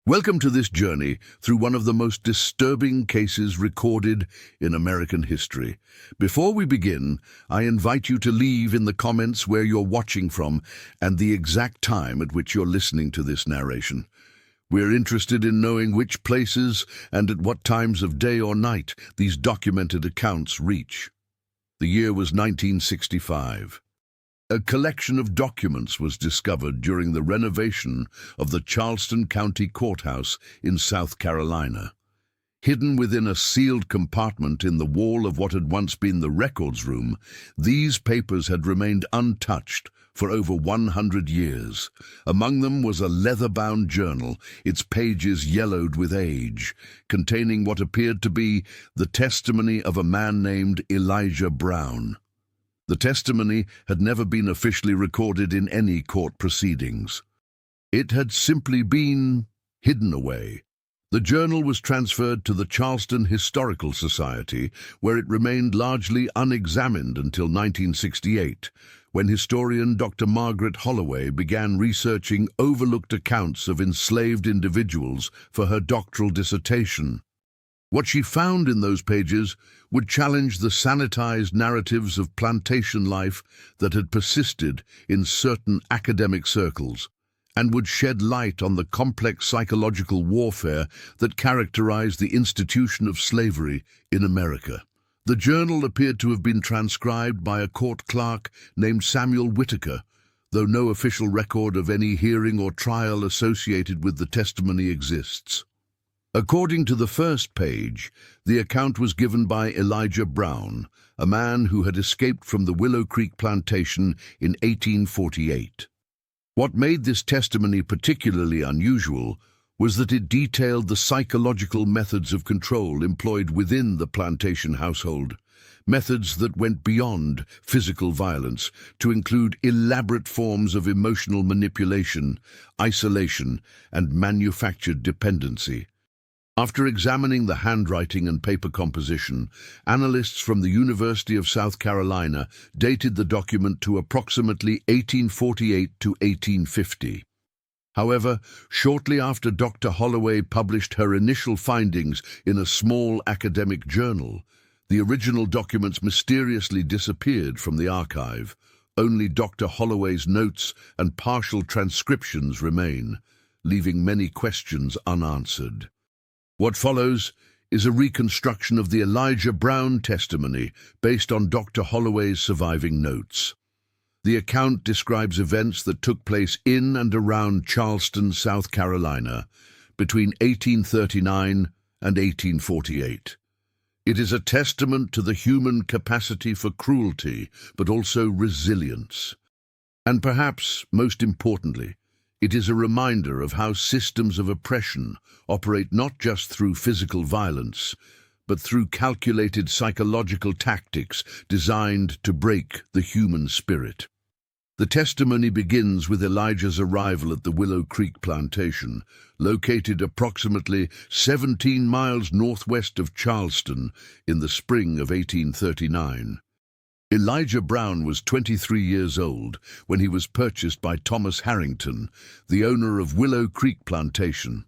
Welcome to this journey through one of the most disturbing cases recorded in American history. Before we begin, I invite you to leave in the comments where you're watching from and the exact time at which you're listening to this narration. We're interested in knowing which places and at what times of day or night these documented accounts reach. The year was 1965. A collection of documents was discovered during the renovation of the Charleston County Courthouse in South Carolina. Hidden within a sealed compartment in the wall of what had once been the records room, these papers had remained untouched for over 100 years. Among them was a leather-bound journal, its pages yellowed with age, containing what appeared to be the testimony of a man named Elijah Brown. The testimony had never been officially recorded in any court proceedings. It had simply been hidden away. The journal was transferred to the Charleston Historical Society, where it remained largely unexamined until 1968, when historian Dr. Margaret Holloway began researching overlooked accounts of enslaved individuals for her doctoral dissertation. What she found in those pages would challenge the sanitized narratives of plantation life that had persisted in certain academic circles, and would shed light on the complex psychological warfare that characterized the institution of slavery in America. The journal appeared to have been transcribed by a court clerk named Samuel Whitaker, though no official record of any hearing or trial associated with the testimony exists. According to the first page, the account was given by Elijah Brown, a man who had escaped from the Willow Creek plantation in 1848. What made this testimony particularly unusual was that it detailed the psychological methods of control employed within the plantation household, methods that went beyond physical violence to include elaborate forms of emotional manipulation, isolation, and manufactured dependency. After examining the handwriting and paper composition, analysts from the University of South Carolina dated the document to approximately 1848 to 1850. However, shortly after Dr. Holloway published her initial findings in a small academic journal, the original documents mysteriously disappeared from the archive. Only Dr. Holloway's notes and partial transcriptions remain, leaving many questions unanswered. What follows is a reconstruction of the Elijah Brown testimony based on Dr. Holloway's surviving notes. The account describes events that took place in and around Charleston, South Carolina, between 1839 and 1848. It is a testament to the human capacity for cruelty, but also resilience. And perhaps, most importantly, it is a reminder of how systems of oppression operate not just through physical violence, but through calculated psychological tactics designed to break the human spirit. The testimony begins with Elijah's arrival at the Willow Creek plantation, located approximately 17 miles northwest of Charleston in the spring of 1839. Elijah Brown was 23 years old when he was purchased by Thomas Harrington, the owner of Willow Creek Plantation.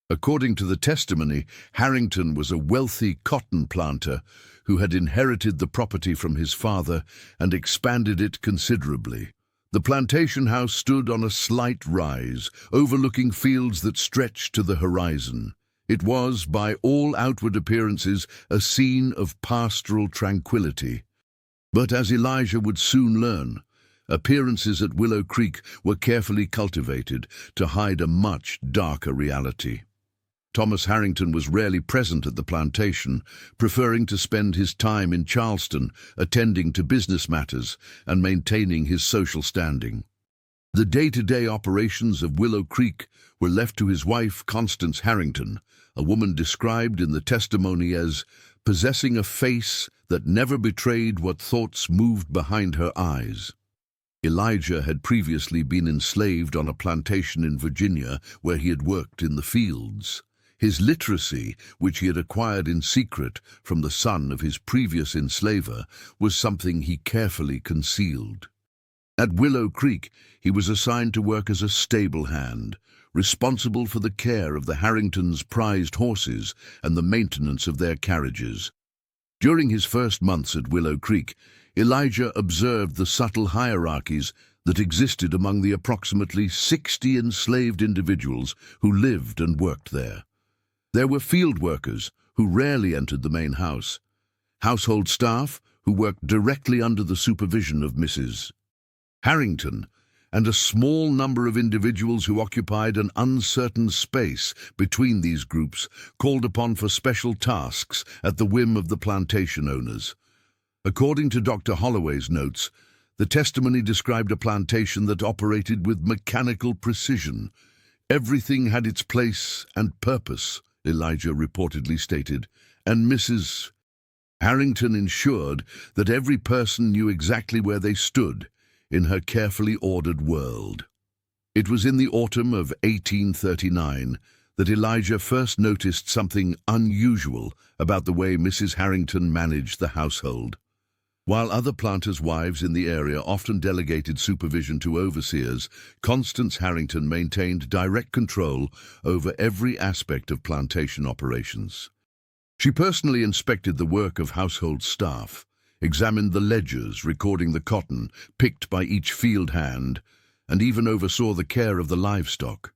According to the testimony, Harrington was a wealthy cotton planter who had inherited the property from his father and expanded it considerably. The plantation house stood on a slight rise, overlooking fields that stretched to the horizon. It was, by all outward appearances, a scene of pastoral tranquility. But as Elijah would soon learn, appearances at Willow Creek were carefully cultivated to hide a much darker reality. Thomas Harrington was rarely present at the plantation, preferring to spend his time in Charleston, attending to business matters and maintaining his social standing. The day-to-day operations of Willow Creek were left to his wife, Constance Harrington, a woman described in the testimony as possessing a face that never betrayed what thoughts moved behind her eyes. Elijah had previously been enslaved on a plantation in Virginia where he had worked in the fields. His literacy, which he had acquired in secret from the son of his previous enslaver, was something he carefully concealed. At Willow Creek, he was assigned to work as a stable hand, responsible for the care of the Harringtons' prized horses and the maintenance of their carriages. During his first months at Willow Creek, Elijah observed the subtle hierarchies that existed among the approximately 60 enslaved individuals who lived and worked there. There were field workers who rarely entered the main house, household staff who worked directly under the supervision of Mrs. Harrington, and a small number of individuals who occupied an uncertain space between these groups, called upon for special tasks at the whim of the plantation owners. According to Dr. Holloway's notes, the testimony described a plantation that operated with mechanical precision. Everything had its place and purpose, Elijah reportedly stated, and Mrs. Harrington ensured that every person knew exactly where they stood in her carefully ordered world. It was in the autumn of 1839 that Elijah first noticed something unusual about the way Mrs. Harrington managed the household. While other planters' wives in the area often delegated supervision to overseers, Constance Harrington maintained direct control over every aspect of plantation operations. She personally inspected the work of household staff, examined the ledgers recording the cotton picked by each field hand, and even oversaw the care of the livestock.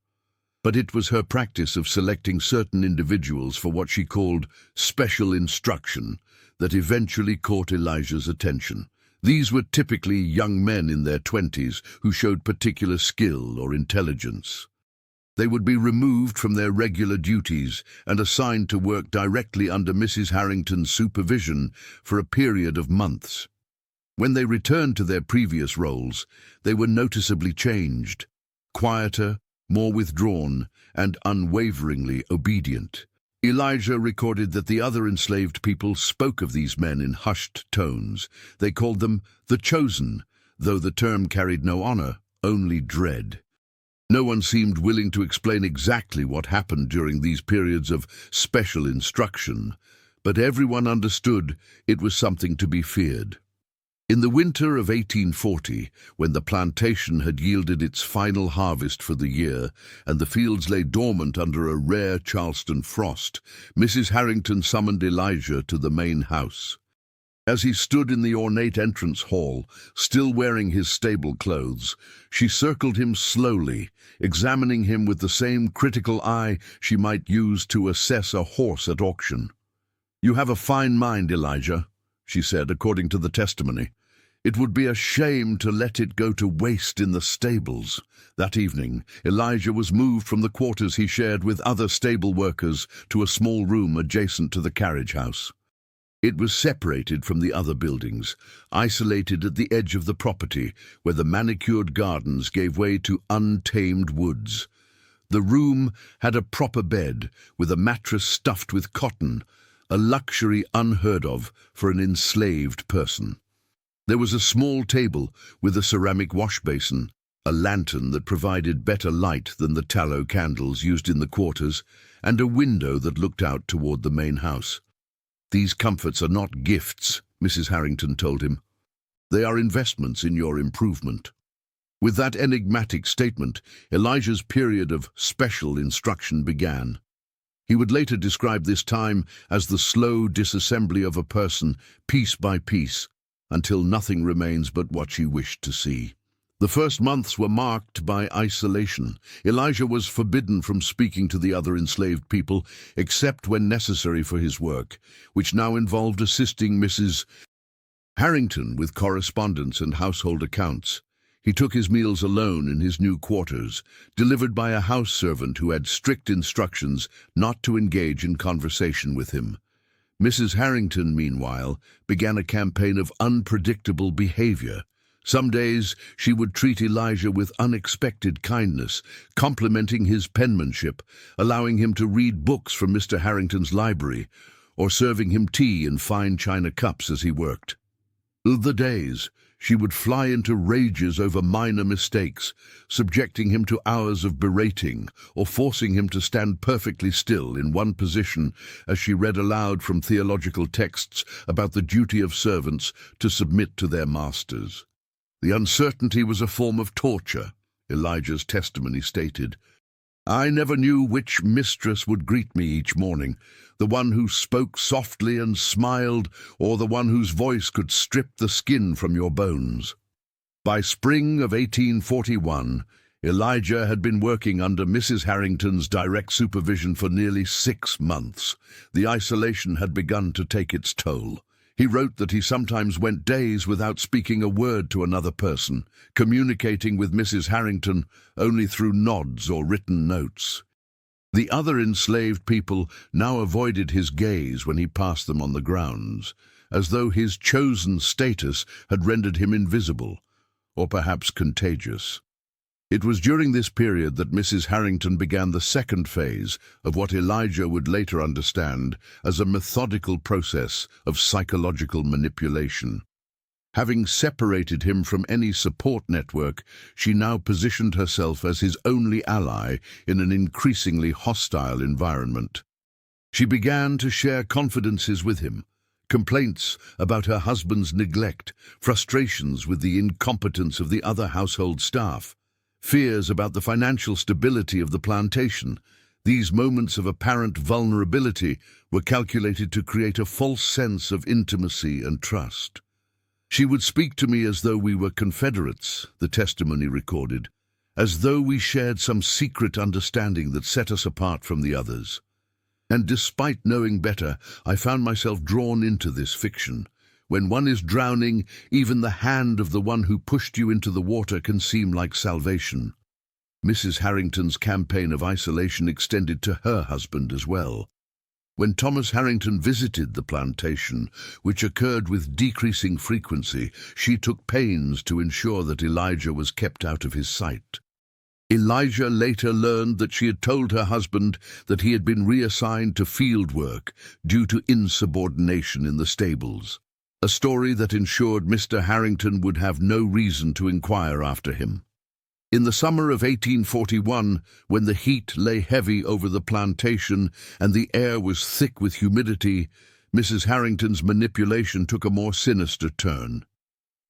But it was her practice of selecting certain individuals for what she called special instruction that eventually caught Elijah's attention. These were typically young men in their 20s who showed particular skill or intelligence. They would be removed from their regular duties and assigned to work directly under Mrs. Harrington's supervision for a period of months. When they returned to their previous roles, they were noticeably changed, quieter, more withdrawn, and unwaveringly obedient. Elijah recorded that the other enslaved people spoke of these men in hushed tones. They called them the Chosen, though the term carried no honor, only dread. No one seemed willing to explain exactly what happened during these periods of special instruction, but everyone understood it was something to be feared. In the winter of 1840, when the plantation had yielded its final harvest for the year and the fields lay dormant under a rare Charleston frost, Mrs. Harrington summoned Elijah to the main house. As he stood in the ornate entrance hall, still wearing his stable clothes, she circled him slowly, examining him with the same critical eye she might use to assess a horse at auction. "You have a fine mind, Elijah," she said, according to the testimony. "It would be a shame to let it go to waste in the stables." That evening, Elijah was moved from the quarters he shared with other stable workers to a small room adjacent to the carriage house. It was separated from the other buildings, isolated at the edge of the property, where the manicured gardens gave way to untamed woods. The room had a proper bed, with a mattress stuffed with cotton, a luxury unheard of for an enslaved person. There was a small table with a ceramic wash basin, a lantern that provided better light than the tallow candles used in the quarters, and a window that looked out toward the main house. "These comforts are not gifts," Mrs. Harrington told him. "They are investments in your improvement." With that enigmatic statement, Elijah's period of special instruction began. He would later describe this time as the slow disassembly of a person, piece by piece, until nothing remains but what she wished to see. The first months were marked by isolation. Elijah was forbidden from speaking to the other enslaved people, except when necessary for his work, which now involved assisting Mrs. Harrington with correspondence and household accounts. He took his meals alone in his new quarters, delivered by a house servant who had strict instructions not to engage in conversation with him. Mrs. Harrington, meanwhile, began a campaign of unpredictable behavior. Some days she would treat Elijah with unexpected kindness, complimenting his penmanship, allowing him to read books from Mr. Harrington's library, or serving him tea in fine china cups as he worked. Other days she would fly into rages over minor mistakes, subjecting him to hours of berating or forcing him to stand perfectly still in one position as she read aloud from theological texts about the duty of servants to submit to their masters. The uncertainty was a form of torture, Elijah's testimony stated. I never knew which mistress would greet me each morning, the one who spoke softly and smiled, or the one whose voice could strip the skin from your bones. By spring of 1841, Elijah had been working under Mrs. Harrington's direct supervision for nearly 6 months. The isolation had begun to take its toll. He wrote that he sometimes went days without speaking a word to another person, communicating with Mrs. Harrington only through nods or written notes. The other enslaved people now avoided his gaze when he passed them on the grounds, as though his chosen status had rendered him invisible, or perhaps contagious. It was during this period that Mrs. Harrington began the second phase of what Elijah would later understand as a methodical process of psychological manipulation. Having separated him from any support network, she now positioned herself as his only ally in an increasingly hostile environment. She began to share confidences with him, complaints about her husband's neglect, frustrations with the incompetence of the other household staff, fears about the financial stability of the plantation. These moments of apparent vulnerability were calculated to create a false sense of intimacy and trust. She would speak to me as though we were confederates, the testimony recorded, as though we shared some secret understanding that set us apart from the others. And despite knowing better, I found myself drawn into this fiction. When one is drowning, even the hand of the one who pushed you into the water can seem like salvation. Mrs. Harrington's campaign of isolation extended to her husband as well. When Thomas Harrington visited the plantation, which occurred with decreasing frequency, she took pains to ensure that Elijah was kept out of his sight. Elijah later learned that she had told her husband that he had been reassigned to field work due to insubordination in the stables, a story that ensured Mr. Harrington would have no reason to inquire after him. In the summer of 1841, when the heat lay heavy over the plantation and the air was thick with humidity, Mrs. Harrington's manipulation took a more sinister turn.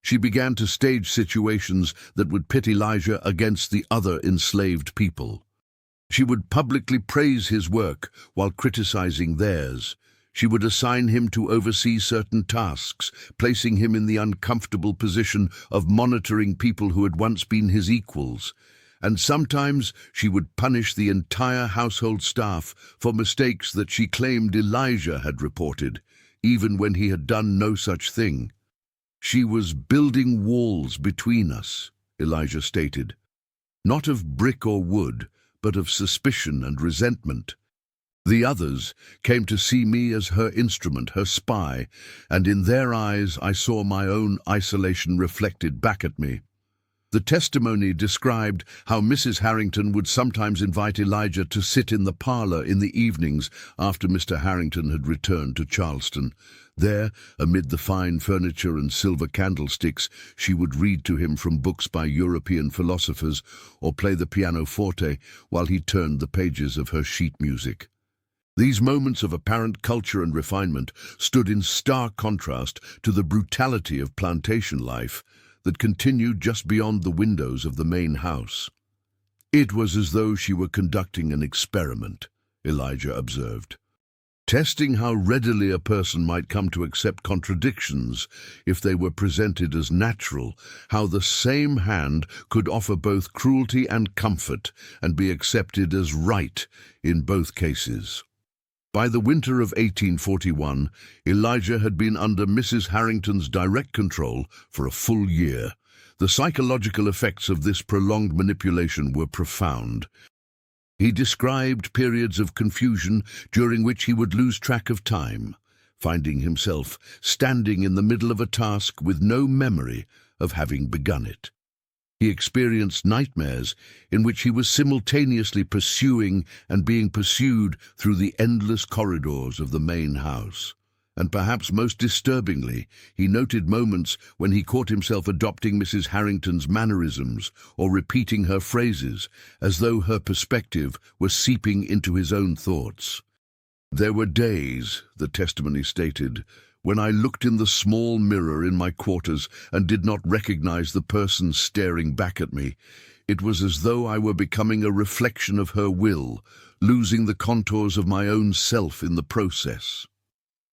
She began to stage situations that would pit Elijah against the other enslaved people. She would publicly praise his work while criticizing theirs. She would assign him to oversee certain tasks, placing him in the uncomfortable position of monitoring people who had once been his equals. And sometimes she would punish the entire household staff for mistakes that she claimed Elijah had reported, even when he had done no such thing. She was building walls between us, Elijah stated, not of brick or wood, but of suspicion and resentment. The others came to see me as her instrument, her spy, and in their eyes I saw my own isolation reflected back at me. The testimony described how Mrs. Harrington would sometimes invite Elijah to sit in the parlor in the evenings after Mr. Harrington had returned to Charleston. There, amid the fine furniture and silver candlesticks, she would read to him from books by European philosophers or play the pianoforte while he turned the pages of her sheet music. These moments of apparent culture and refinement stood in stark contrast to the brutality of plantation life that continued just beyond the windows of the main house. It was as though she were conducting an experiment, Elijah observed, testing how readily a person might come to accept contradictions if they were presented as natural, how the same hand could offer both cruelty and comfort and be accepted as right in both cases. By the winter of 1841, Elijah had been under Mrs. Harrington's direct control for a full year. The psychological effects of this prolonged manipulation were profound. He described periods of confusion during which he would lose track of time, finding himself standing in the middle of a task with no memory of having begun it. He experienced nightmares in which he was simultaneously pursuing and being pursued through the endless corridors of the main house. And perhaps most disturbingly, he noted moments when he caught himself adopting Mrs. Harrington's mannerisms or repeating her phrases as though her perspective was seeping into his own thoughts. There were days, the testimony stated, when I looked in the small mirror in my quarters and did not recognize the person staring back at me. It was as though I were becoming a reflection of her will, losing the contours of my own self in the process.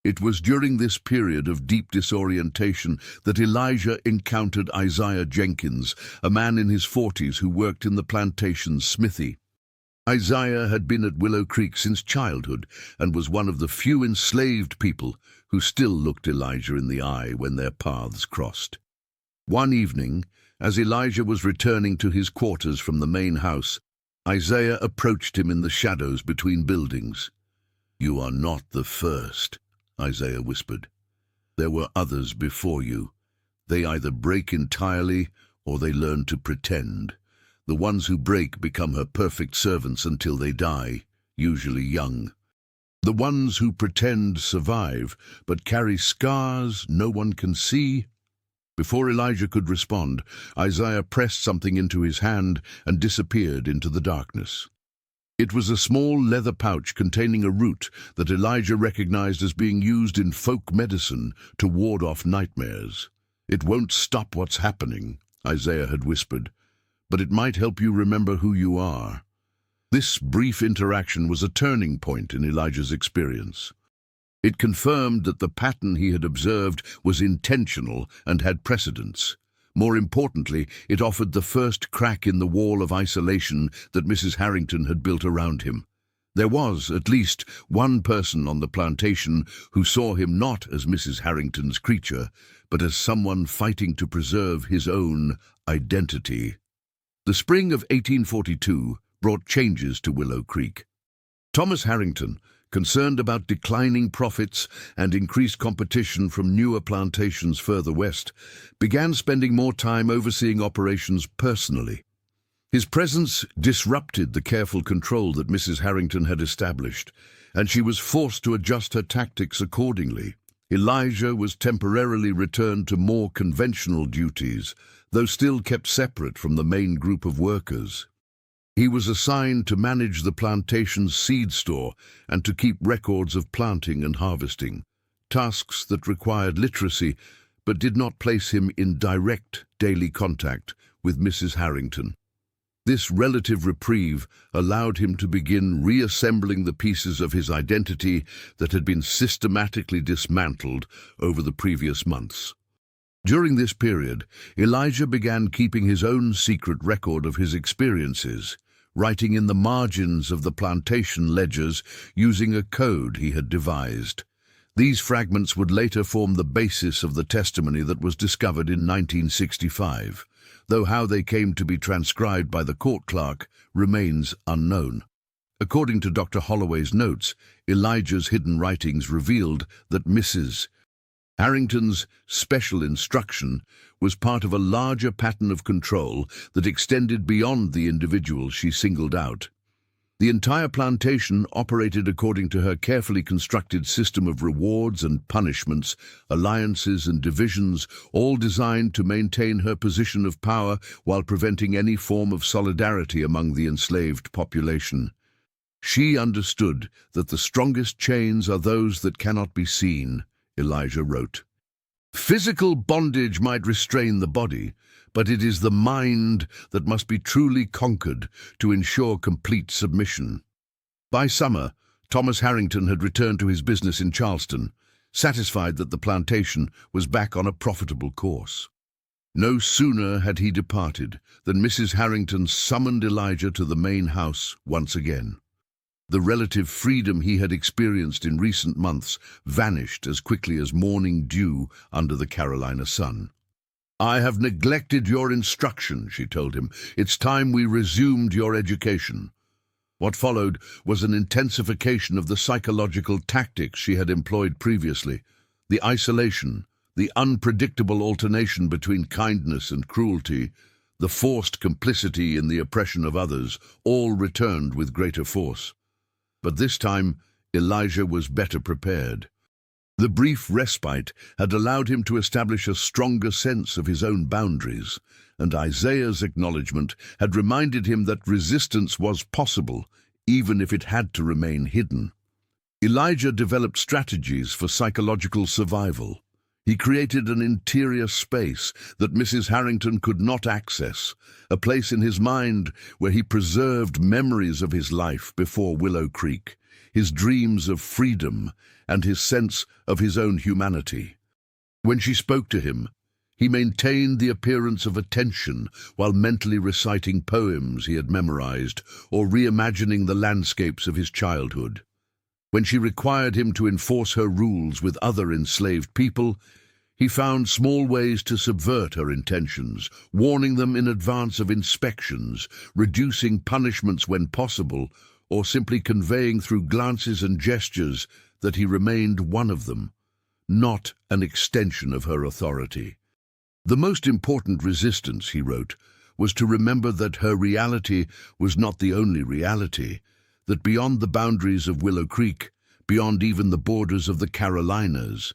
It was during this period of deep disorientation that Elijah encountered Isaiah Jenkins, a man in his 40s who worked in the plantation's smithy. Isaiah had been at Willow Creek since childhood and was one of the few enslaved people who still looked Elijah in the eye when their paths crossed. One evening, as Elijah was returning to his quarters from the main house, Isaiah approached him in the shadows between buildings. "You are not the first," Isaiah whispered. "There were others before you. They either break entirely or they learn to pretend. The ones who break become her perfect servants until they die, usually young. The ones who pretend survive, but carry scars no one can see." Before Elijah could respond, Isaiah pressed something into his hand and disappeared into the darkness. It was a small leather pouch containing a root that Elijah recognized as being used in folk medicine to ward off nightmares. "It won't stop what's happening," Isaiah had whispered, "but it might help you remember who you are." This brief interaction was a turning point in Elijah's experience. It confirmed that the pattern he had observed was intentional and had precedence. More importantly, it offered the first crack in the wall of isolation that Mrs. Harrington had built around him. There was, at least, one person on the plantation who saw him not as Mrs. Harrington's creature, but as someone fighting to preserve his own identity. The spring of 1842 brought changes to Willow Creek. Thomas Harrington, concerned about declining profits and increased competition from newer plantations further west, began spending more time overseeing operations personally. His presence disrupted the careful control that Mrs. Harrington had established, and she was forced to adjust her tactics accordingly. Elijah was temporarily returned to more conventional duties, though still kept separate from the main group of workers. He was assigned to manage the plantation's seed store and to keep records of planting and harvesting, tasks that required literacy but did not place him in direct daily contact with Mrs. Harrington. This relative reprieve allowed him to begin reassembling the pieces of his identity that had been systematically dismantled over the previous months. During this period, Elijah began keeping his own secret record of his experiences, writing in the margins of the plantation ledgers using a code he had devised. These fragments would later form the basis of the testimony that was discovered in 1965, though how they came to be transcribed by the court clerk remains unknown. According to Dr. Holloway's notes, Elijah's hidden writings revealed that Mrs. Harrington's special instruction was part of a larger pattern of control that extended beyond the individual she singled out. The entire plantation operated according to her carefully constructed system of rewards and punishments, alliances and divisions, all designed to maintain her position of power while preventing any form of solidarity among the enslaved population. She understood that the strongest chains are those that cannot be seen, Elijah wrote. Physical bondage might restrain the body, but it is the mind that must be truly conquered to ensure complete submission. By summer, Thomas Harrington had returned to his business in Charleston, satisfied that the plantation was back on a profitable course. No sooner had he departed than Mrs. Harrington summoned Elijah to the main house once again. The relative freedom he had experienced in recent months vanished as quickly as morning dew under the Carolina sun. "I have neglected your instruction," she told him. "It's time we resumed your education." What followed was an intensification of the psychological tactics she had employed previously. The isolation, the unpredictable alternation between kindness and cruelty, the forced complicity in the oppression of others, all returned with greater force. But this time, Elijah was better prepared. The brief respite had allowed him to establish a stronger sense of his own boundaries, and Isaiah's acknowledgement had reminded him that resistance was possible, even if it had to remain hidden. Elijah developed strategies for psychological survival. He created an interior space that Mrs. Harrington could not access, a place in his mind where he preserved memories of his life before Willow Creek, his dreams of freedom, and his sense of his own humanity. When she spoke to him, he maintained the appearance of attention while mentally reciting poems he had memorized or reimagining the landscapes of his childhood. When she required him to enforce her rules with other enslaved people, he found small ways to subvert her intentions, warning them in advance of inspections, reducing punishments when possible, or simply conveying through glances and gestures that he remained one of them, not an extension of her authority. The most important resistance, he wrote, was to remember that her reality was not the only reality, that beyond the boundaries of Willow Creek, beyond even the borders of the Carolinas,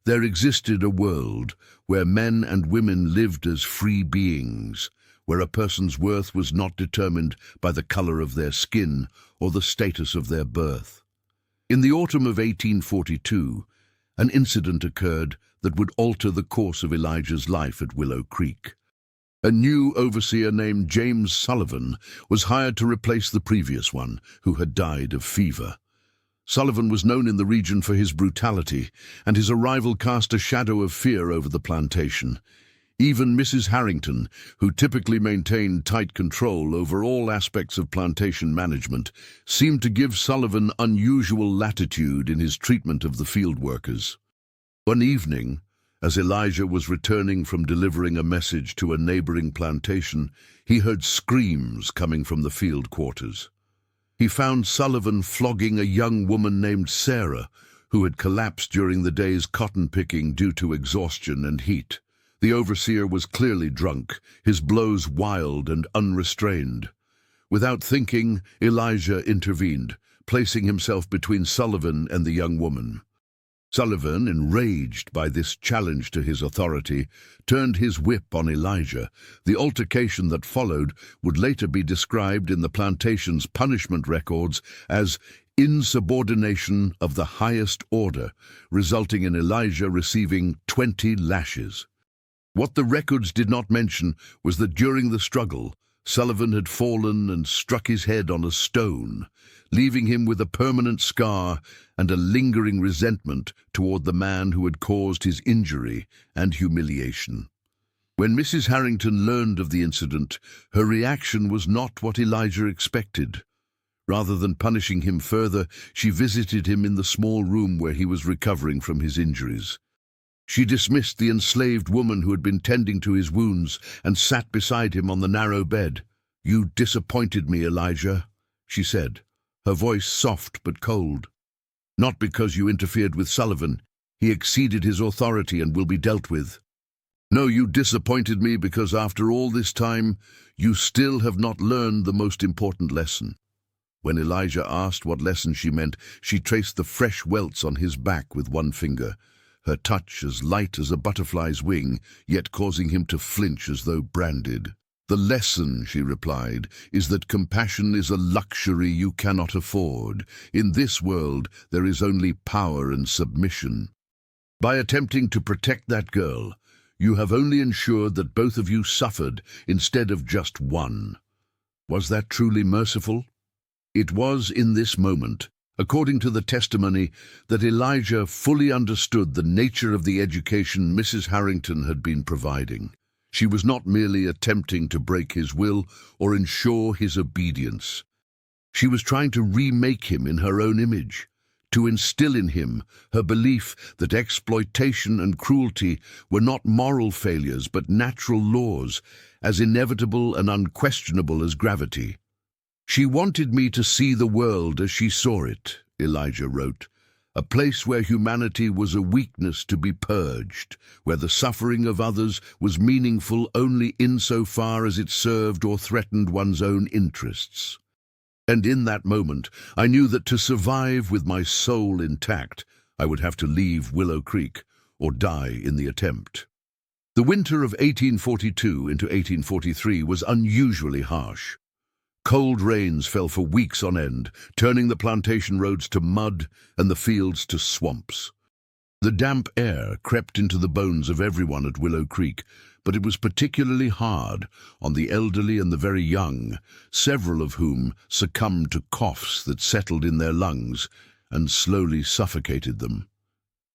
there existed a world where men and women lived as free beings, where a person's worth was not determined by the color of their skin or the status of their birth. In the autumn of 1842, an incident occurred that would alter the course of Elijah's life at Willow Creek. A new overseer named James Sullivan was hired to replace the previous one, who had died of fever. Sullivan was known in the region for his brutality, and his arrival cast a shadow of fear over the plantation. Even Mrs. Harrington, who typically maintained tight control over all aspects of plantation management, seemed to give Sullivan unusual latitude in his treatment of the field workers. One evening, as Elijah was returning from delivering a message to a neighboring plantation, he heard screams coming from the field quarters. He found Sullivan flogging a young woman named Sarah, who had collapsed during the day's cotton picking due to exhaustion and heat. The overseer was clearly drunk, his blows wild and unrestrained. Without thinking, Elijah intervened, placing himself between Sullivan and the young woman. Sullivan, enraged by this challenge to his authority, turned his whip on Elijah. The altercation that followed would later be described in the plantation's punishment records as insubordination of the highest order, resulting in Elijah receiving 20 lashes. What the records did not mention was that during the struggle, Sullivan had fallen and struck his head on a stone, leaving him with a permanent scar and a lingering resentment toward the man who had caused his injury and humiliation. When Mrs. Harrington learned of the incident, her reaction was not what Elijah expected. Rather than punishing him further, she visited him in the small room where he was recovering from his injuries. She dismissed the enslaved woman who had been tending to his wounds and sat beside him on the narrow bed. "You disappointed me, Elijah," she said, her voice soft but cold. "Not because you interfered with Sullivan. He exceeded his authority and will be dealt with. No, you disappointed me because after all this time, you still have not learned the most important lesson." When Elijah asked what lesson she meant, she traced the fresh welts on his back with one finger, her touch as light as a butterfly's wing, yet causing him to flinch as though branded. "The lesson," she replied, "is that compassion is a luxury you cannot afford. In this world, there is only power and submission. By attempting to protect that girl, you have only ensured that both of you suffered instead of just one." Was that truly merciful? It was in this moment, according to the testimony, that Elijah fully understood the nature of the education Mrs. Harrington had been providing. She was not merely attempting to break his will or ensure his obedience. She was trying to remake him in her own image, to instill in him her belief that exploitation and cruelty were not moral failures but natural laws, as inevitable and unquestionable as gravity. "She wanted me to see the world as she saw it," Elijah wrote, "a place where humanity was a weakness to be purged, where the suffering of others was meaningful only insofar as it served or threatened one's own interests. And in that moment, I knew that to survive with my soul intact, I would have to leave Willow Creek or die in the attempt." The winter of 1842 into 1843 was unusually harsh. Cold rains fell for weeks on end, turning the plantation roads to mud and the fields to swamps. The damp air crept into the bones of everyone at Willow Creek, but it was particularly hard on the elderly and the very young, several of whom succumbed to coughs that settled in their lungs and slowly suffocated them.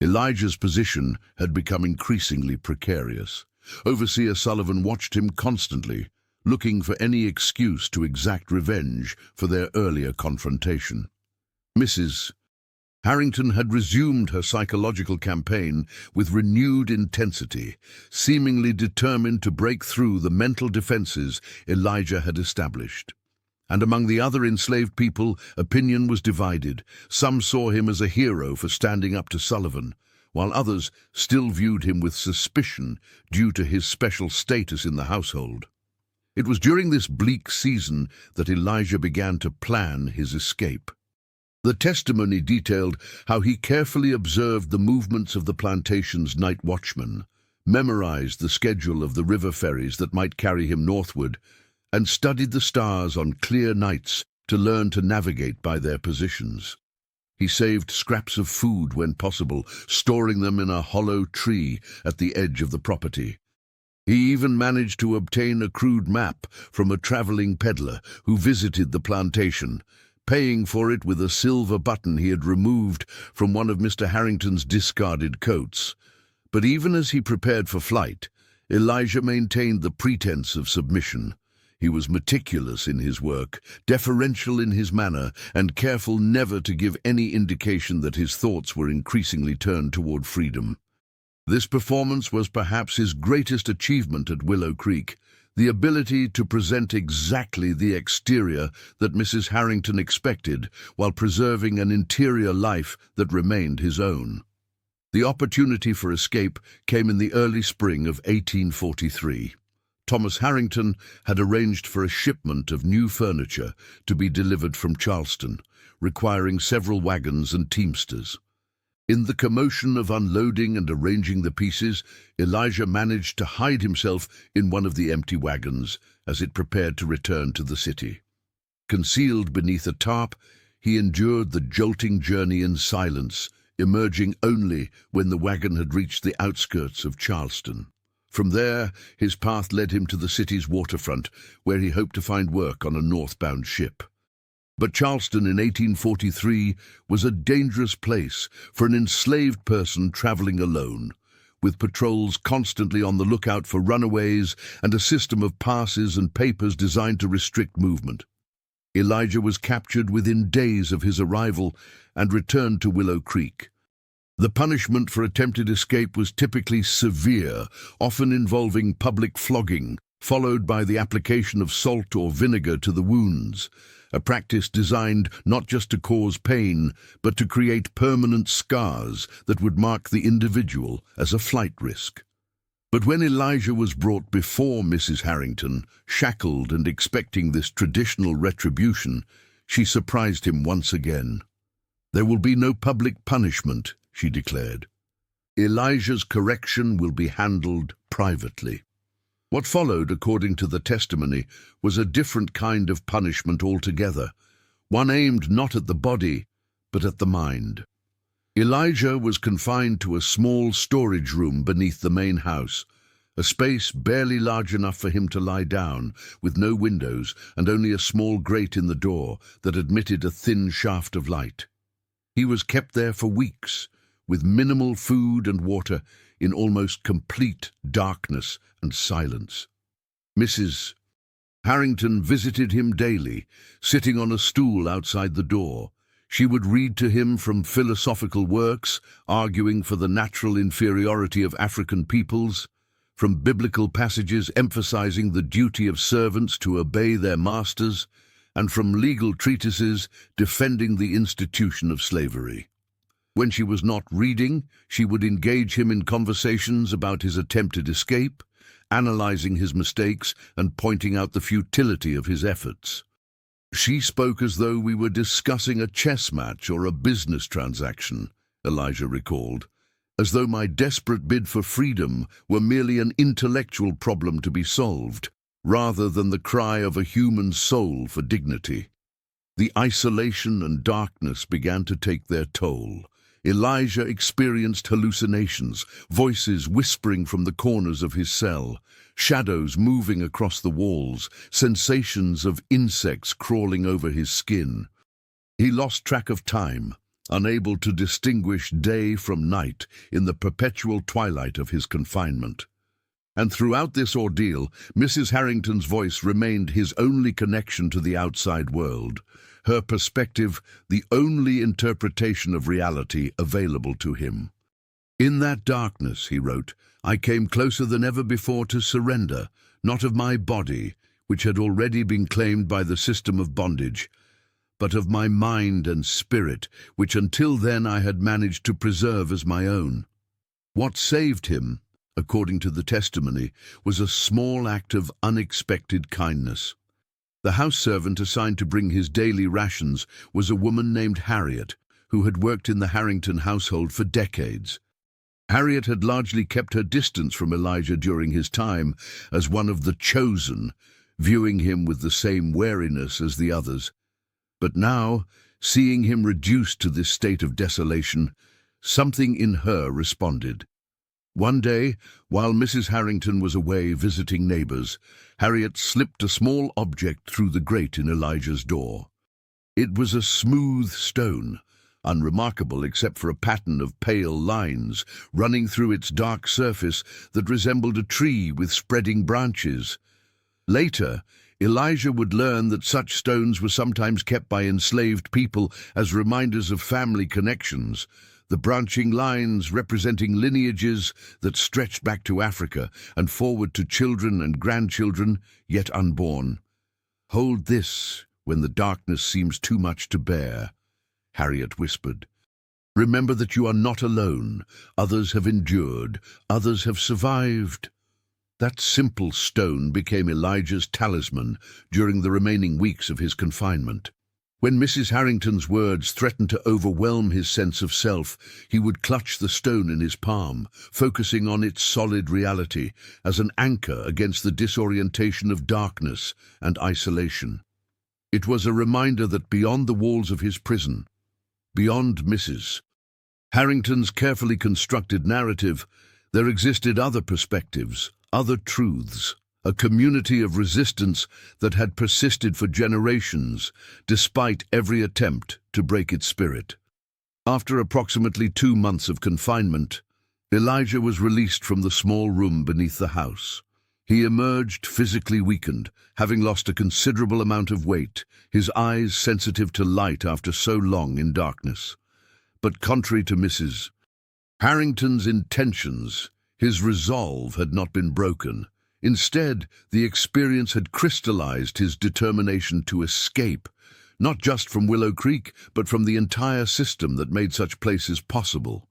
Elijah's position had become increasingly precarious. Overseer Sullivan watched him constantly, looking for any excuse to exact revenge for their earlier confrontation. Mrs. Harrington had resumed her psychological campaign with renewed intensity, seemingly determined to break through the mental defenses Elijah had established. And among the other enslaved people, opinion was divided. Some saw him as a hero for standing up to Sullivan, while others still viewed him with suspicion due to his special status in the household. It was during this bleak season that Elijah began to plan his escape. The testimony detailed how he carefully observed the movements of the plantation's night watchmen, memorized the schedule of the river ferries that might carry him northward, and studied the stars on clear nights to learn to navigate by their positions. He saved scraps of food when possible, storing them in a hollow tree at the edge of the property. He even managed to obtain a crude map from a traveling peddler who visited the plantation, paying for it with a silver button he had removed from one of Mr. Harrington's discarded coats. But even as he prepared for flight, Elijah maintained the pretense of submission. He was meticulous in his work, deferential in his manner, and careful never to give any indication that his thoughts were increasingly turned toward freedom. This performance was perhaps his greatest achievement at Willow Creek, the ability to present exactly the exterior that Mrs. Harrington expected while preserving an interior life that remained his own. The opportunity for escape came in the early spring of 1843. Thomas Harrington had arranged for a shipment of new furniture to be delivered from Charleston, requiring several wagons and teamsters. In the commotion of unloading and arranging the pieces, Elijah managed to hide himself in one of the empty wagons as it prepared to return to the city. Concealed beneath a tarp, he endured the jolting journey in silence, emerging only when the wagon had reached the outskirts of Charleston. From there, his path led him to the city's waterfront, where he hoped to find work on a northbound ship. But Charleston in 1843 was a dangerous place for an enslaved person traveling alone, with patrols constantly on the lookout for runaways and a system of passes and papers designed to restrict movement. Elijah was captured within days of his arrival and returned to Willow Creek. The punishment for attempted escape was typically severe, often involving public flogging, followed by the application of salt or vinegar to the wounds, a practice designed not just to cause pain, but to create permanent scars that would mark the individual as a flight risk. But when Elijah was brought before Mrs. Harrington, shackled and expecting this traditional retribution, she surprised him once again. "There will be no public punishment," she declared. "Elijah's correction will be handled privately." What followed, according to the testimony, was a different kind of punishment altogether, one aimed not at the body, but at the mind. Elijah was confined to a small storage room beneath the main house, a space barely large enough for him to lie down, with no windows and only a small grate in the door that admitted a thin shaft of light. He was kept there for weeks, with minimal food and water, in almost complete darkness and silence. Mrs. Harrington visited him daily, sitting on a stool outside the door. She would read to him from philosophical works, arguing for the natural inferiority of African peoples, from biblical passages emphasizing the duty of servants to obey their masters, and from legal treatises defending the institution of slavery. When she was not reading, she would engage him in conversations about his attempted escape, analyzing his mistakes and pointing out the futility of his efforts. "She spoke as though we were discussing a chess match or a business transaction," Elijah recalled, "as though my desperate bid for freedom were merely an intellectual problem to be solved, rather than the cry of a human soul for dignity." The isolation and darkness began to take their toll. Elijah experienced hallucinations, voices whispering from the corners of his cell, shadows moving across the walls, sensations of insects crawling over his skin. He lost track of time, unable to distinguish day from night in the perpetual twilight of his confinement. And throughout this ordeal, Mrs. Harrington's voice remained his only connection to the outside world, her perspective the only interpretation of reality available to him. "In that darkness," he wrote, "I came closer than ever before to surrender, not of my body, which had already been claimed by the system of bondage, but of my mind and spirit, which until then I had managed to preserve as my own." What saved him, according to the testimony, was a small act of unexpected kindness. The house servant assigned to bring his daily rations was a woman named Harriet, who had worked in the Harrington household for decades. Harriet had largely kept her distance from Elijah during his time as one of the chosen, viewing him with the same wariness as the others. But now, seeing him reduced to this state of desolation, something in her responded. One day, while Mrs. Harrington was away visiting neighbors, Harriet slipped a small object through the grate in Elijah's door. It was a smooth stone, unremarkable except for a pattern of pale lines running through its dark surface that resembled a tree with spreading branches. Later, Elijah would learn that such stones were sometimes kept by enslaved people as reminders of family connections, the branching lines representing lineages that stretched back to Africa and forward to children and grandchildren yet unborn. "Hold this when the darkness seems too much to bear," Harriet whispered. "Remember that you are not alone. Others have endured. Others have survived." That simple stone became Elijah's talisman during the remaining weeks of his confinement. When Mrs. Harrington's words threatened to overwhelm his sense of self, he would clutch the stone in his palm, focusing on its solid reality as an anchor against the disorientation of darkness and isolation. It was a reminder that beyond the walls of his prison, beyond Mrs. Harrington's carefully constructed narrative, there existed other perspectives, other truths, a community of resistance that had persisted for generations, despite every attempt to break its spirit. After approximately 2 months of confinement, Elijah was released from the small room beneath the house. He emerged physically weakened, having lost a considerable amount of weight, his eyes sensitive to light after so long in darkness. But contrary to Mrs. Harrington's intentions, his resolve had not been broken. Instead, the experience had crystallized his determination to escape, not just from Willow Creek, but from the entire system that made such places possible.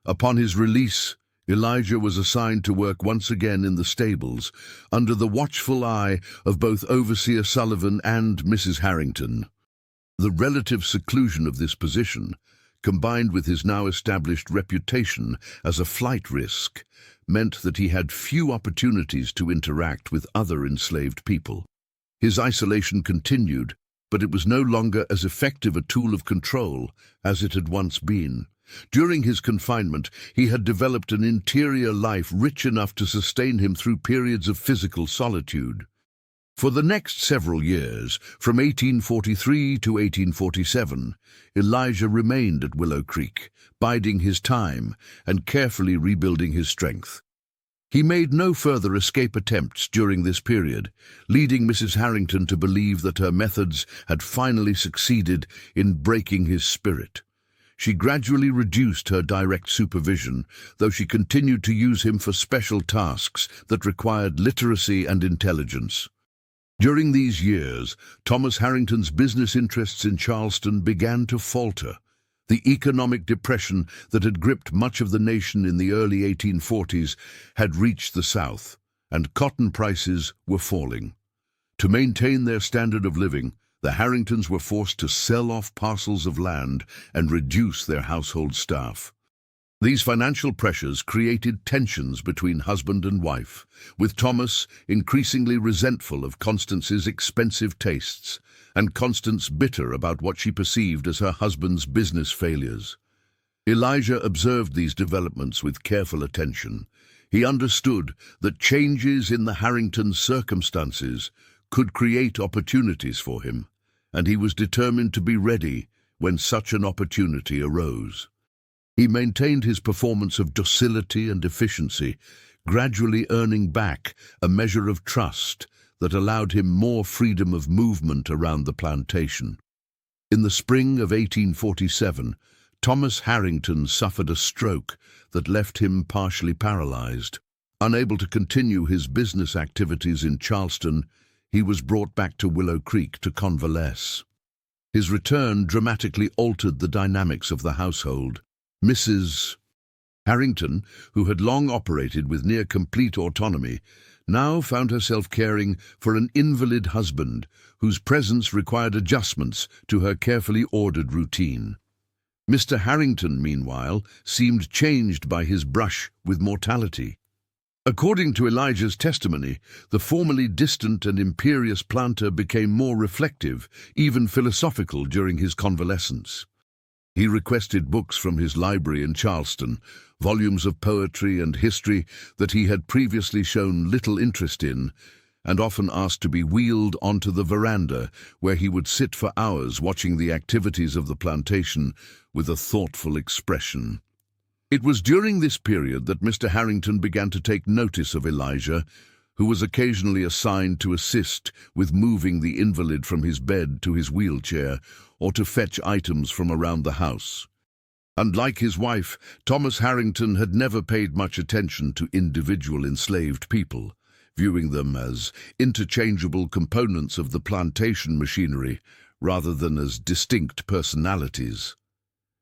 Upon his release, Elijah was assigned to work once again in the stables, under the watchful eye of both Overseer Sullivan and Mrs. Harrington. The relative seclusion of this position, combined with his now established reputation as a flight risk, meant that he had few opportunities to interact with other enslaved people. His isolation continued, but it was no longer as effective a tool of control as it had once been. During his confinement, he had developed an interior life rich enough to sustain him through periods of physical solitude. For the next several years, from 1843 to 1847, Elijah remained at Willow Creek, biding his time and carefully rebuilding his strength. He made no further escape attempts during this period, leading Mrs. Harrington to believe that her methods had finally succeeded in breaking his spirit. She gradually reduced her direct supervision, though she continued to use him for special tasks that required literacy and intelligence. During these years, Thomas Harrington's business interests in Charleston began to falter. The economic depression that had gripped much of the nation in the early 1840s had reached the South, and cotton prices were falling. To maintain their standard of living, the Harringtons were forced to sell off parcels of land and reduce their household staff. These financial pressures created tensions between husband and wife, with Thomas increasingly resentful of Constance's expensive tastes, and Constance bitter about what she perceived as her husband's business failures. Elijah observed these developments with careful attention. He understood that changes in the Harrington circumstances could create opportunities for him, and he was determined to be ready when such an opportunity arose. He maintained his performance of docility and efficiency, gradually earning back a measure of trust that allowed him more freedom of movement around the plantation. In the spring of 1847, Thomas Harrington suffered a stroke that left him partially paralyzed. Unable to continue his business activities in Charleston, he was brought back to Willow Creek to convalesce. His return dramatically altered the dynamics of the household. Mrs. Harrington, who had long operated with near-complete autonomy, now found herself caring for an invalid husband whose presence required adjustments to her carefully ordered routine. Mr. Harrington, meanwhile, seemed changed by his brush with mortality. According to Elijah's testimony, the formerly distant and imperious planter became more reflective, even philosophical, during his convalescence. He requested books from his library in Charleston, volumes of poetry and history that he had previously shown little interest in, and often asked to be wheeled onto the veranda, where he would sit for hours watching the activities of the plantation with a thoughtful expression. It was during this period that Mr. Harrington began to take notice of Elijah, who was occasionally assigned to assist with moving the invalid from his bed to his wheelchair or to fetch items from around the house. Unlike his wife, Thomas Harrington had never paid much attention to individual enslaved people, viewing them as interchangeable components of the plantation machinery rather than as distinct personalities.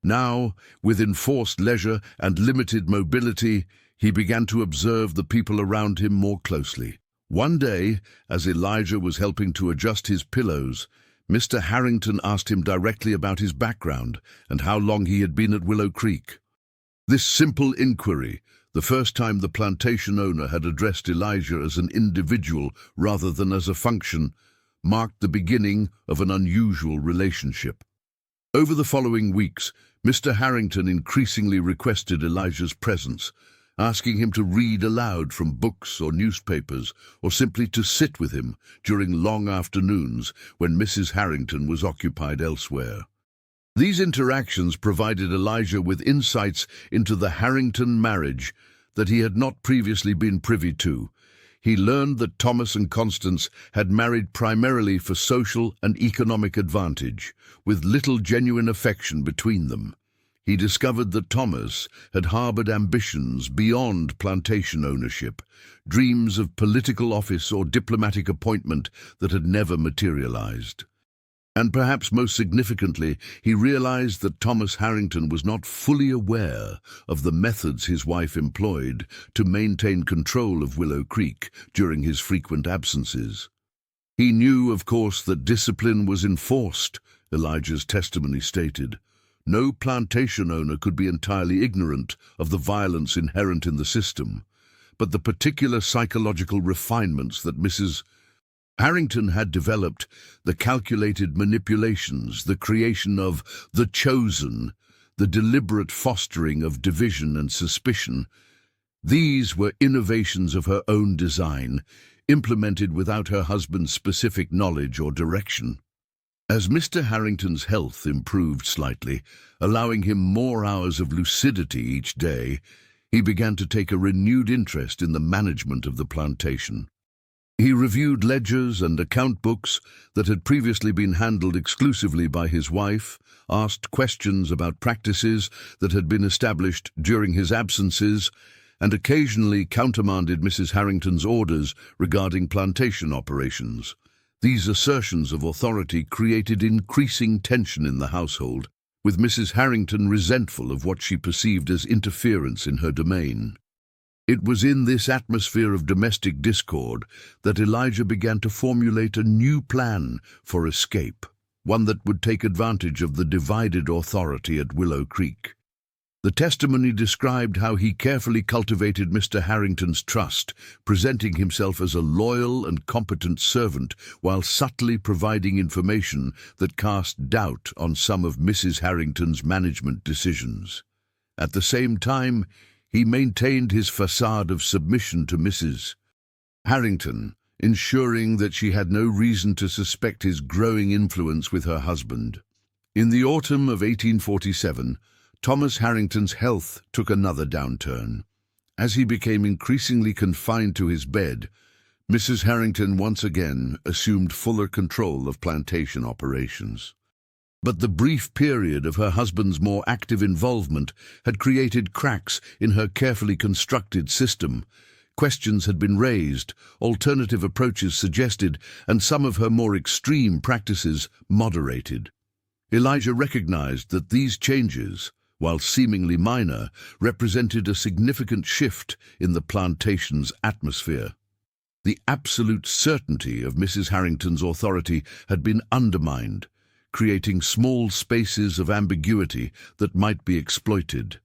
Now, with enforced leisure and limited mobility, he began to observe the people around him more closely. One day, as Elijah was helping to adjust his pillows, Mr. Harrington asked him directly about his background and how long he had been at Willow Creek. This simple inquiry, the first time the plantation owner had addressed Elijah as an individual rather than as a function, marked the beginning of an unusual relationship. Over the following weeks, Mr. Harrington increasingly requested Elijah's presence, asking him to read aloud from books or newspapers, or simply to sit with him during long afternoons when Mrs. Harrington was occupied elsewhere. These interactions provided Elijah with insights into the Harrington marriage that he had not previously been privy to. He learned that Thomas and Constance had married primarily for social and economic advantage, with little genuine affection between them. He discovered that Thomas had harbored ambitions beyond plantation ownership, dreams of political office or diplomatic appointment that had never materialized. And perhaps most significantly, he realized that Thomas Harrington was not fully aware of the methods his wife employed to maintain control of Willow Creek during his frequent absences. He knew, of course, that discipline was enforced, Elijah's testimony stated. No plantation owner could be entirely ignorant of the violence inherent in the system, but the particular psychological refinements that Mrs. Harrington had developed, the calculated manipulations, the creation of the chosen, the deliberate fostering of division and suspicion, these were innovations of her own design, implemented without her husband's specific knowledge or direction. As Mr. Harrington's health improved slightly, allowing him more hours of lucidity each day, he began to take a renewed interest in the management of the plantation. He reviewed ledgers and account books that had previously been handled exclusively by his wife, asked questions about practices that had been established during his absences, and occasionally countermanded Mrs. Harrington's orders regarding plantation operations. These assertions of authority created increasing tension in the household, with Mrs. Harrington resentful of what she perceived as interference in her domain. It was in this atmosphere of domestic discord that Elijah began to formulate a new plan for escape, one that would take advantage of the divided authority at Willow Creek. The testimony described how he carefully cultivated Mr. Harrington's trust, presenting himself as a loyal and competent servant while subtly providing information that cast doubt on some of Mrs. Harrington's management decisions. At the same time, he maintained his facade of submission to Mrs. Harrington, ensuring that she had no reason to suspect his growing influence with her husband. In the autumn of 1847, Thomas Harrington's health took another downturn. As he became increasingly confined to his bed, Mrs. Harrington once again assumed fuller control of plantation operations. But the brief period of her husband's more active involvement had created cracks in her carefully constructed system. Questions had been raised, alternative approaches suggested, and some of her more extreme practices moderated. Elijah recognized that these changes, while seemingly minor, represented a significant shift in the plantation's atmosphere. The absolute certainty of Mrs. Harrington's authority had been undermined, creating small spaces of ambiguity that might be exploited.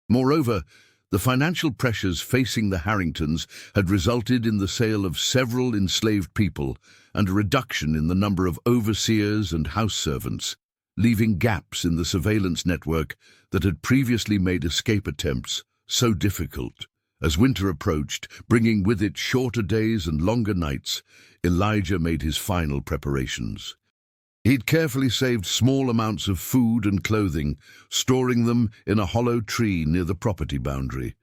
Moreover, the financial pressures facing the Harringtons had resulted in the sale of several enslaved people and a reduction in the number of overseers and house servants, leaving gaps in the surveillance network that had previously made escape attempts so difficult. As winter approached, bringing with it shorter days and longer nights, Elijah made his final preparations. He'd carefully saved small amounts of food and clothing, storing them in a hollow tree near the property boundary.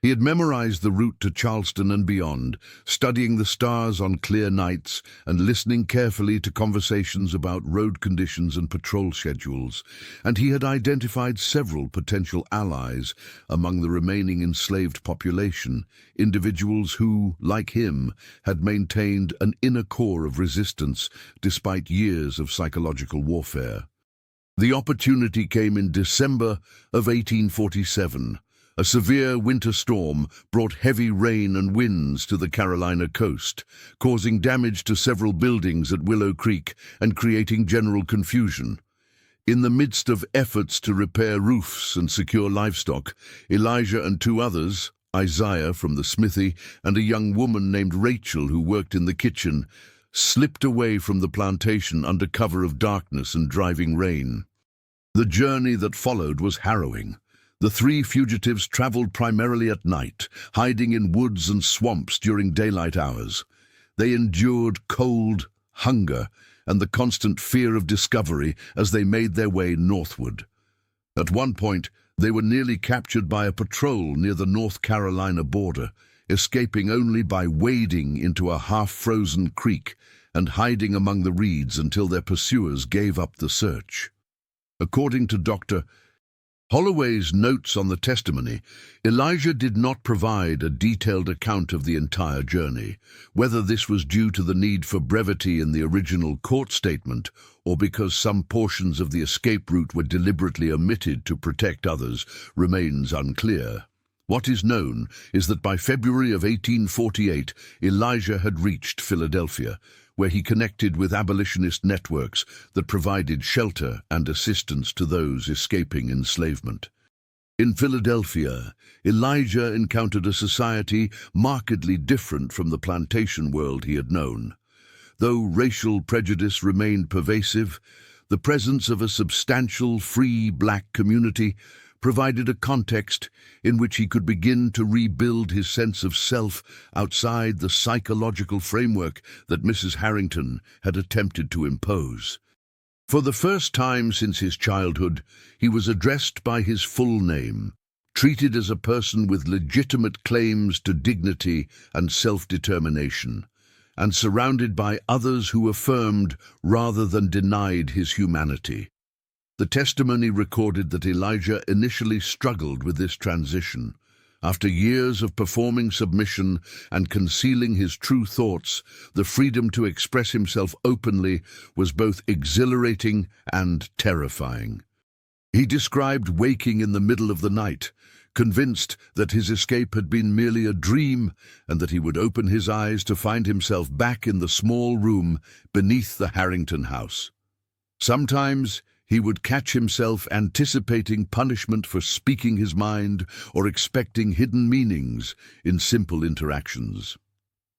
He had memorized the route to Charleston and beyond, studying the stars on clear nights and listening carefully to conversations about road conditions and patrol schedules, and he had identified several potential allies among the remaining enslaved population, individuals who, like him, had maintained an inner core of resistance despite years of psychological warfare. The opportunity came in December of 1847. A severe winter storm brought heavy rain and winds to the Carolina coast, causing damage to several buildings at Willow Creek and creating general confusion. In the midst of efforts to repair roofs and secure livestock, Elijah and two others, Isaiah from the smithy and a young woman named Rachel who worked in the kitchen, slipped away from the plantation under cover of darkness and driving rain. The journey that followed was harrowing. The three fugitives traveled primarily at night, hiding in woods and swamps during daylight hours. They endured cold, hunger, and the constant fear of discovery as they made their way northward. At one point, they were nearly captured by a patrol near the North Carolina border, escaping only by wading into a half-frozen creek and hiding among the reeds until their pursuers gave up the search. According to Dr. Holloway's notes on the testimony, Elijah did not provide a detailed account of the entire journey, whether this was due to the need for brevity in the original court statement or because some portions of the escape route were deliberately omitted to protect others remains unclear. What is known is that by February of 1848, Elijah had reached Philadelphia, where he connected with abolitionist networks that provided shelter and assistance to those escaping enslavement. In Philadelphia, Elijah encountered a society markedly different from the plantation world he had known. Though racial prejudice remained pervasive, the presence of a substantial, free black community provided a context in which he could begin to rebuild his sense of self outside the psychological framework that Mrs. Harrington had attempted to impose. For the first time since his childhood, he was addressed by his full name, treated as a person with legitimate claims to dignity and self-determination, and surrounded by others who affirmed rather than denied his humanity. The testimony recorded that Elijah initially struggled with this transition. After years of performing submission and concealing his true thoughts, the freedom to express himself openly was both exhilarating and terrifying. He described waking in the middle of the night, convinced that his escape had been merely a dream and that he would open his eyes to find himself back in the small room beneath the Harrington house. Sometimes he would catch himself anticipating punishment for speaking his mind or expecting hidden meanings in simple interactions.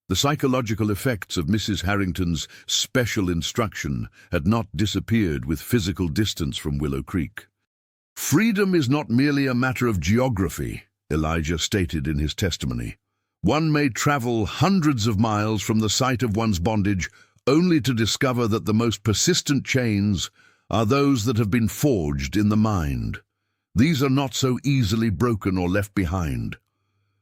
The psychological effects of Mrs. Harrington's special instruction had not disappeared with physical distance from Willow Creek. Freedom is not merely a matter of geography, Elijah stated in his testimony. One may travel hundreds of miles from the site of one's bondage only to discover that the most persistent chains are those that have been forged in the mind. These are not so easily broken or left behind.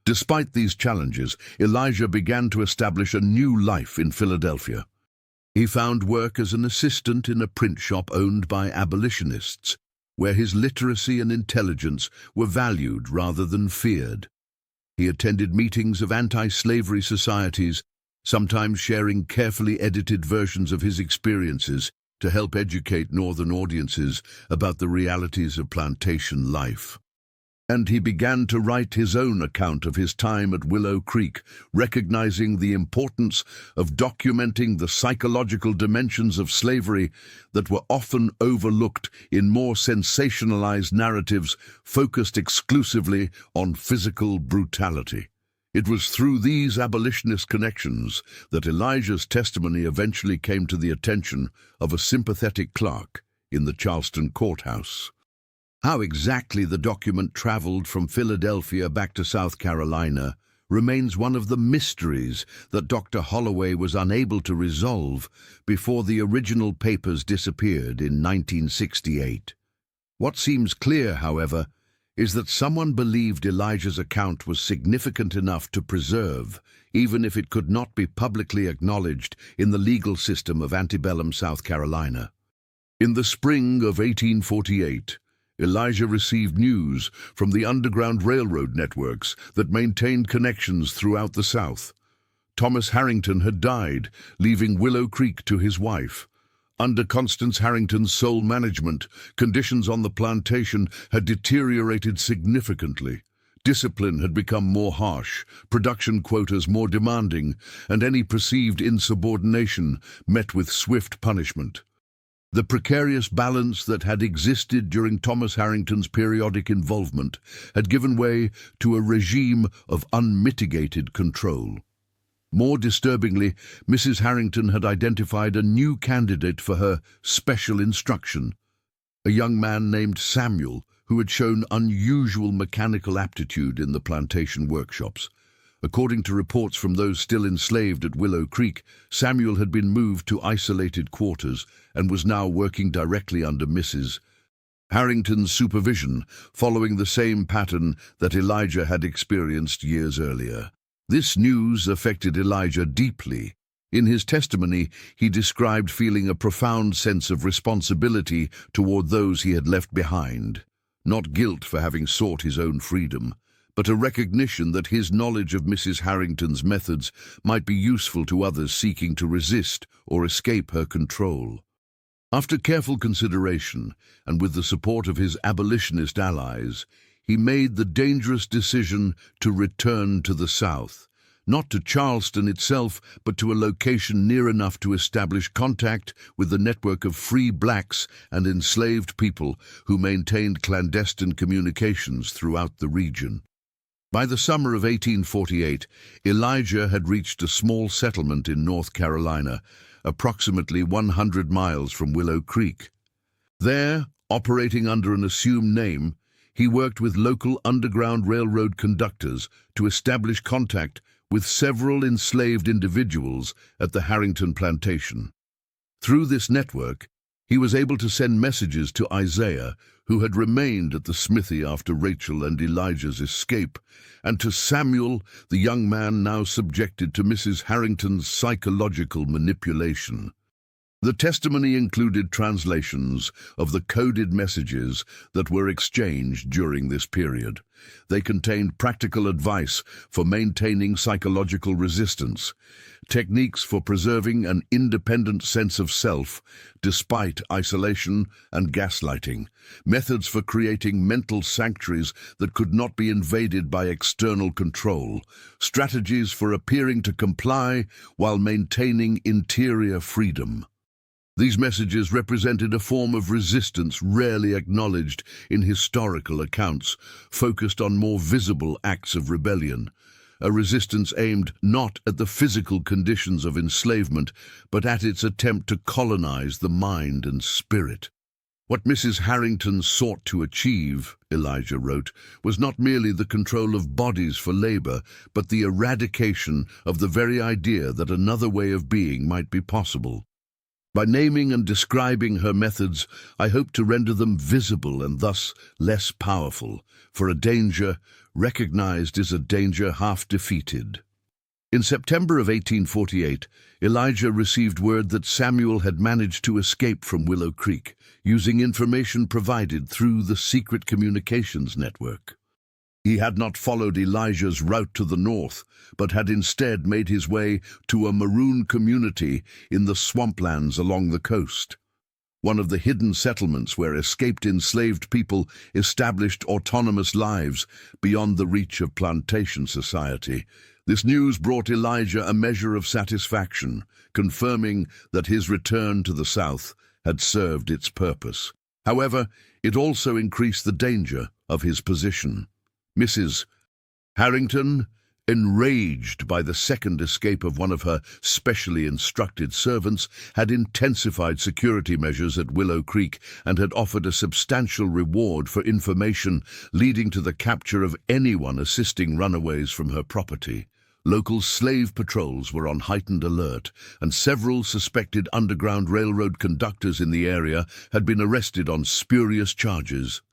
Despite these challenges, Elijah began to establish a new life in Philadelphia. He found work as an assistant in a print shop owned by abolitionists, where his literacy and intelligence were valued rather than feared. He attended meetings of anti-slavery societies, sometimes sharing carefully edited versions of his experiences to help educate Northern audiences about the realities of plantation life. And he began to write his own account of his time at Willow Creek, recognizing the importance of documenting the psychological dimensions of slavery that were often overlooked in more sensationalized narratives focused exclusively on physical brutality. It was through these abolitionist connections that Elijah's testimony eventually came to the attention of a sympathetic clerk in the Charleston courthouse. How exactly the document traveled from Philadelphia back to South Carolina remains one of the mysteries that Dr. Holloway was unable to resolve before the original papers disappeared in 1968. What seems clear, however, is that someone believed Elijah's account was significant enough to preserve, even if it could not be publicly acknowledged in the legal system of antebellum South Carolina. In the spring of 1848, Elijah received news from the Underground Railroad networks that maintained connections throughout the South. Thomas Harrington had died, leaving Willow Creek to his wife. Under Constance Harrington's sole management, conditions on the plantation had deteriorated significantly. Discipline had become more harsh, production quotas more demanding, and any perceived insubordination met with swift punishment. The precarious balance that had existed during Thomas Harrington's periodic involvement had given way to a regime of unmitigated control. More disturbingly, Mrs. Harrington had identified a new candidate for her special instruction, a young man named Samuel, who had shown unusual mechanical aptitude in the plantation workshops. According to reports from those still enslaved at Willow Creek, Samuel had been moved to isolated quarters and was now working directly under Mrs. Harrington's supervision, following the same pattern that Elijah had experienced years earlier. This news affected Elijah deeply. In his testimony, he described feeling a profound sense of responsibility toward those he had left behind. Not guilt for having sought his own freedom, but a recognition that his knowledge of Mrs. Harrington's methods might be useful to others seeking to resist or escape her control. After careful consideration, and with the support of his abolitionist allies, he made the dangerous decision to return to the South, not to Charleston itself, but to a location near enough to establish contact with the network of free blacks and enslaved people who maintained clandestine communications throughout the region. By the summer of 1848, Elijah had reached a small settlement in North Carolina, approximately 100 miles from Willow Creek. There, operating under an assumed name, he worked with local Underground Railroad conductors to establish contact with several enslaved individuals at the Harrington plantation. Through this network, he was able to send messages to Isaiah, who had remained at the smithy after Rachel and Elijah's escape, and to Samuel, the young man now subjected to Mrs. Harrington's psychological manipulation. The testimony included translations of the coded messages that were exchanged during this period. They contained practical advice for maintaining psychological resistance, techniques for preserving an independent sense of self despite isolation and gaslighting, methods for creating mental sanctuaries that could not be invaded by external control, strategies for appearing to comply while maintaining interior freedom. These messages represented a form of resistance rarely acknowledged in historical accounts, focused on more visible acts of rebellion, a resistance aimed not at the physical conditions of enslavement, but at its attempt to colonize the mind and spirit. What Mrs. Harrington sought to achieve, Elijah wrote, was not merely the control of bodies for labor, but the eradication of the very idea that another way of being might be possible. By naming and describing her methods, I hope to render them visible and thus less powerful, for a danger recognized is a danger half defeated. In September of 1848, Elijah received word that Samuel had managed to escape from Willow Creek, using information provided through the secret communications network. He had not followed Elijah's route to the north, but had instead made his way to a maroon community in the swamplands along the coast, one of the hidden settlements where escaped enslaved people established autonomous lives beyond the reach of plantation society. This news brought Elijah a measure of satisfaction, confirming that his return to the south had served its purpose. However, it also increased the danger of his position. Mrs. Harrington, enraged by the second escape of one of her specially instructed servants, had intensified security measures at Willow Creek and had offered a substantial reward for information leading to the capture of anyone assisting runaways from her property. Local slave patrols were on heightened alert, and several suspected Underground Railroad conductors in the area had been arrested on spurious charges.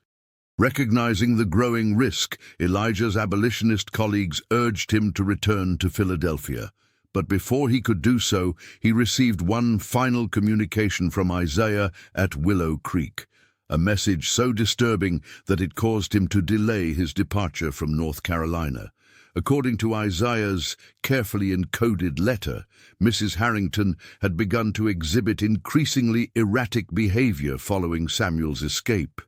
Recognizing the growing risk, Elijah's abolitionist colleagues urged him to return to Philadelphia. But before he could do so, he received one final communication from Isaiah at Willow Creek, a message so disturbing that it caused him to delay his departure from North Carolina. According to Isaiah's carefully encoded letter, Mrs. Harrington had begun to exhibit increasingly erratic behavior following Samuel's escape.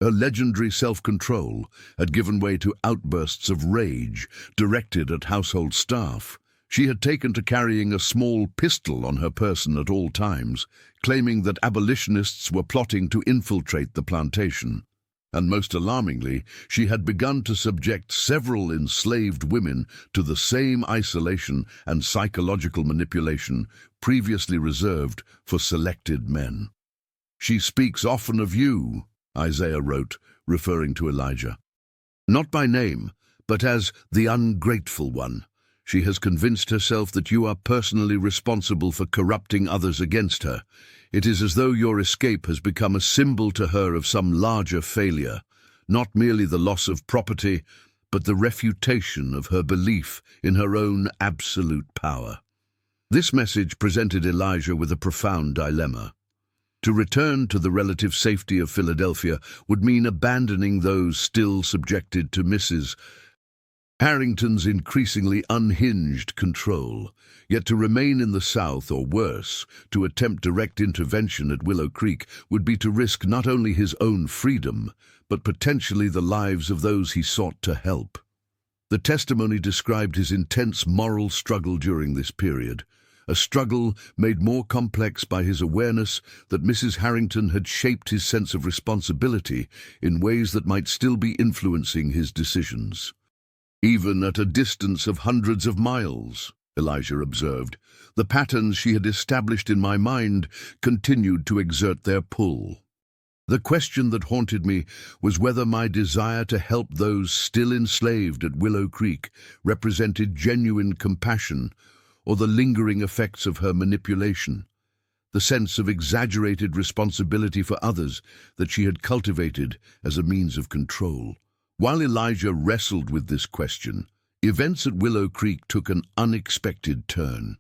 Her legendary self-control had given way to outbursts of rage directed at household staff. She had taken to carrying a small pistol on her person at all times, claiming that abolitionists were plotting to infiltrate the plantation. And most alarmingly, she had begun to subject several enslaved women to the same isolation and psychological manipulation previously reserved for selected men. "She speaks often of you," Isaiah wrote, referring to Elijah. "Not by name, but as the ungrateful one. She has convinced herself that you are personally responsible for corrupting others against her. It is as though your escape has become a symbol to her of some larger failure, not merely the loss of property, but the refutation of her belief in her own absolute power." This message presented Elijah with a profound dilemma. To return to the relative safety of Philadelphia would mean abandoning those still subjected to Mrs. Harrington's increasingly unhinged control. Yet to remain in the South, or worse, to attempt direct intervention at Willow Creek, would be to risk not only his own freedom, but potentially the lives of those he sought to help. The testimony described his intense moral struggle during this period, a struggle made more complex by his awareness that Mrs. Harrington had shaped his sense of responsibility in ways that might still be influencing his decisions. "Even at a distance of hundreds of miles," Elijah observed, "the patterns she had established in my mind continued to exert their pull. The question that haunted me was whether my desire to help those still enslaved at Willow Creek represented genuine compassion or the lingering effects of her manipulation, the sense of exaggerated responsibility for others that she had cultivated as a means of control." While Elijah wrestled with this question, events at Willow Creek took an unexpected turn.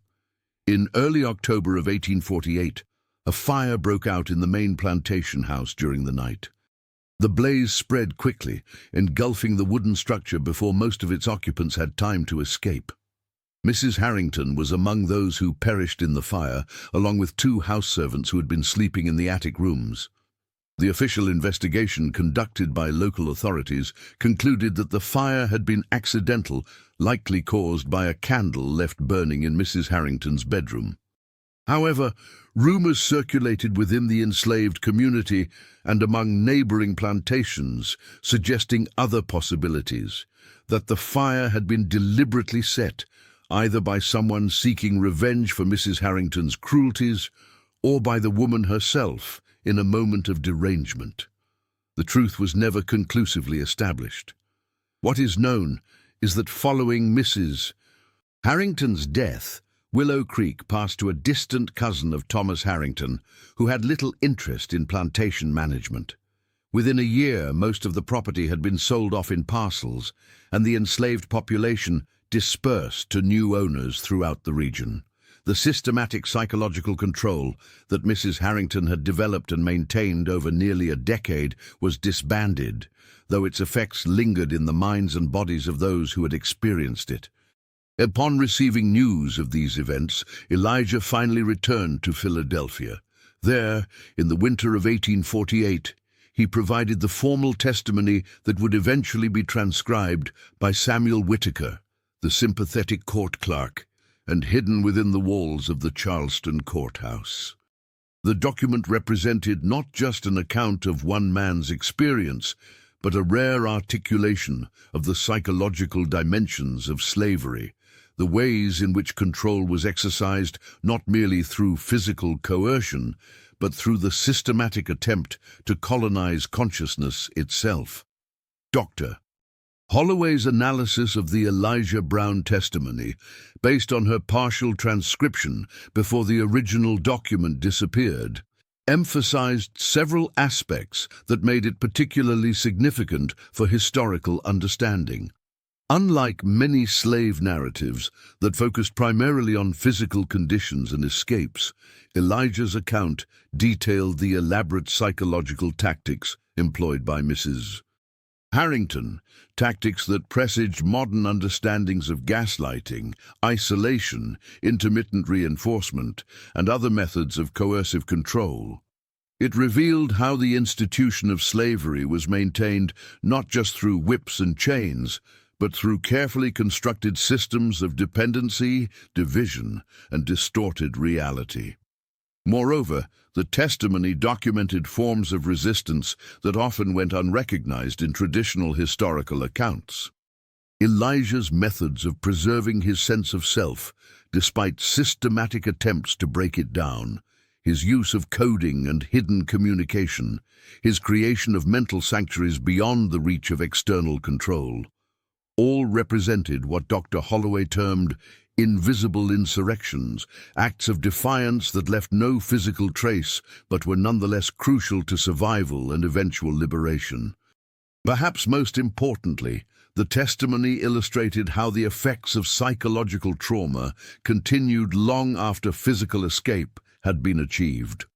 In early October of 1848, a fire broke out in the main plantation house during the night. The blaze spread quickly, engulfing the wooden structure before most of its occupants had time to escape. Mrs. Harrington was among those who perished in the fire, along with 2 house servants who had been sleeping in the attic rooms. The official investigation conducted by local authorities concluded that the fire had been accidental, likely caused by a candle left burning in Mrs. Harrington's bedroom. However, rumors circulated within the enslaved community and among neighboring plantations, suggesting other possibilities, that the fire had been deliberately set, either by someone seeking revenge for Mrs. Harrington's cruelties or by the woman herself in a moment of derangement. The truth was never conclusively established. What is known is that following Mrs. Harrington's death, Willow Creek passed to a distant cousin of Thomas Harrington, who had little interest in plantation management. Within a year, most of the property had been sold off in parcels, and the enslaved population dispersed to new owners throughout the region. The systematic psychological control that Mrs. Harrington had developed and maintained over nearly a decade was disbanded, though its effects lingered in the minds and bodies of those who had experienced it. Upon receiving news of these events, Elijah finally returned to Philadelphia. There, in the winter of 1848, he provided the formal testimony that would eventually be transcribed by Samuel Whitaker, the sympathetic court clerk, and hidden within the walls of the Charleston courthouse. The document represented not just an account of one man's experience, but a rare articulation of the psychological dimensions of slavery, the ways in which control was exercised not merely through physical coercion, but through the systematic attempt to colonize consciousness itself. Dr. Holloway's analysis of the Elijah Brown testimony, based on her partial transcription before the original document disappeared, emphasized several aspects that made it particularly significant for historical understanding. Unlike many slave narratives that focused primarily on physical conditions and escapes, Elijah's account detailed the elaborate psychological tactics employed by Mrs. Harrington, tactics that presaged modern understandings of gaslighting, isolation, intermittent reinforcement, and other methods of coercive control. It revealed how the institution of slavery was maintained not just through whips and chains, but through carefully constructed systems of dependency, division, and distorted reality. Moreover, the testimony documented forms of resistance that often went unrecognized in traditional historical accounts. Elijah's methods of preserving his sense of self, despite systematic attempts to break it down, his use of coding and hidden communication, his creation of mental sanctuaries beyond the reach of external control, all represented what Dr. Holloway termed invisible insurrections, acts of defiance that left no physical trace but were nonetheless crucial to survival and eventual liberation. Perhaps most importantly, the testimony illustrated how the effects of psychological trauma continued long after physical escape had been achieved.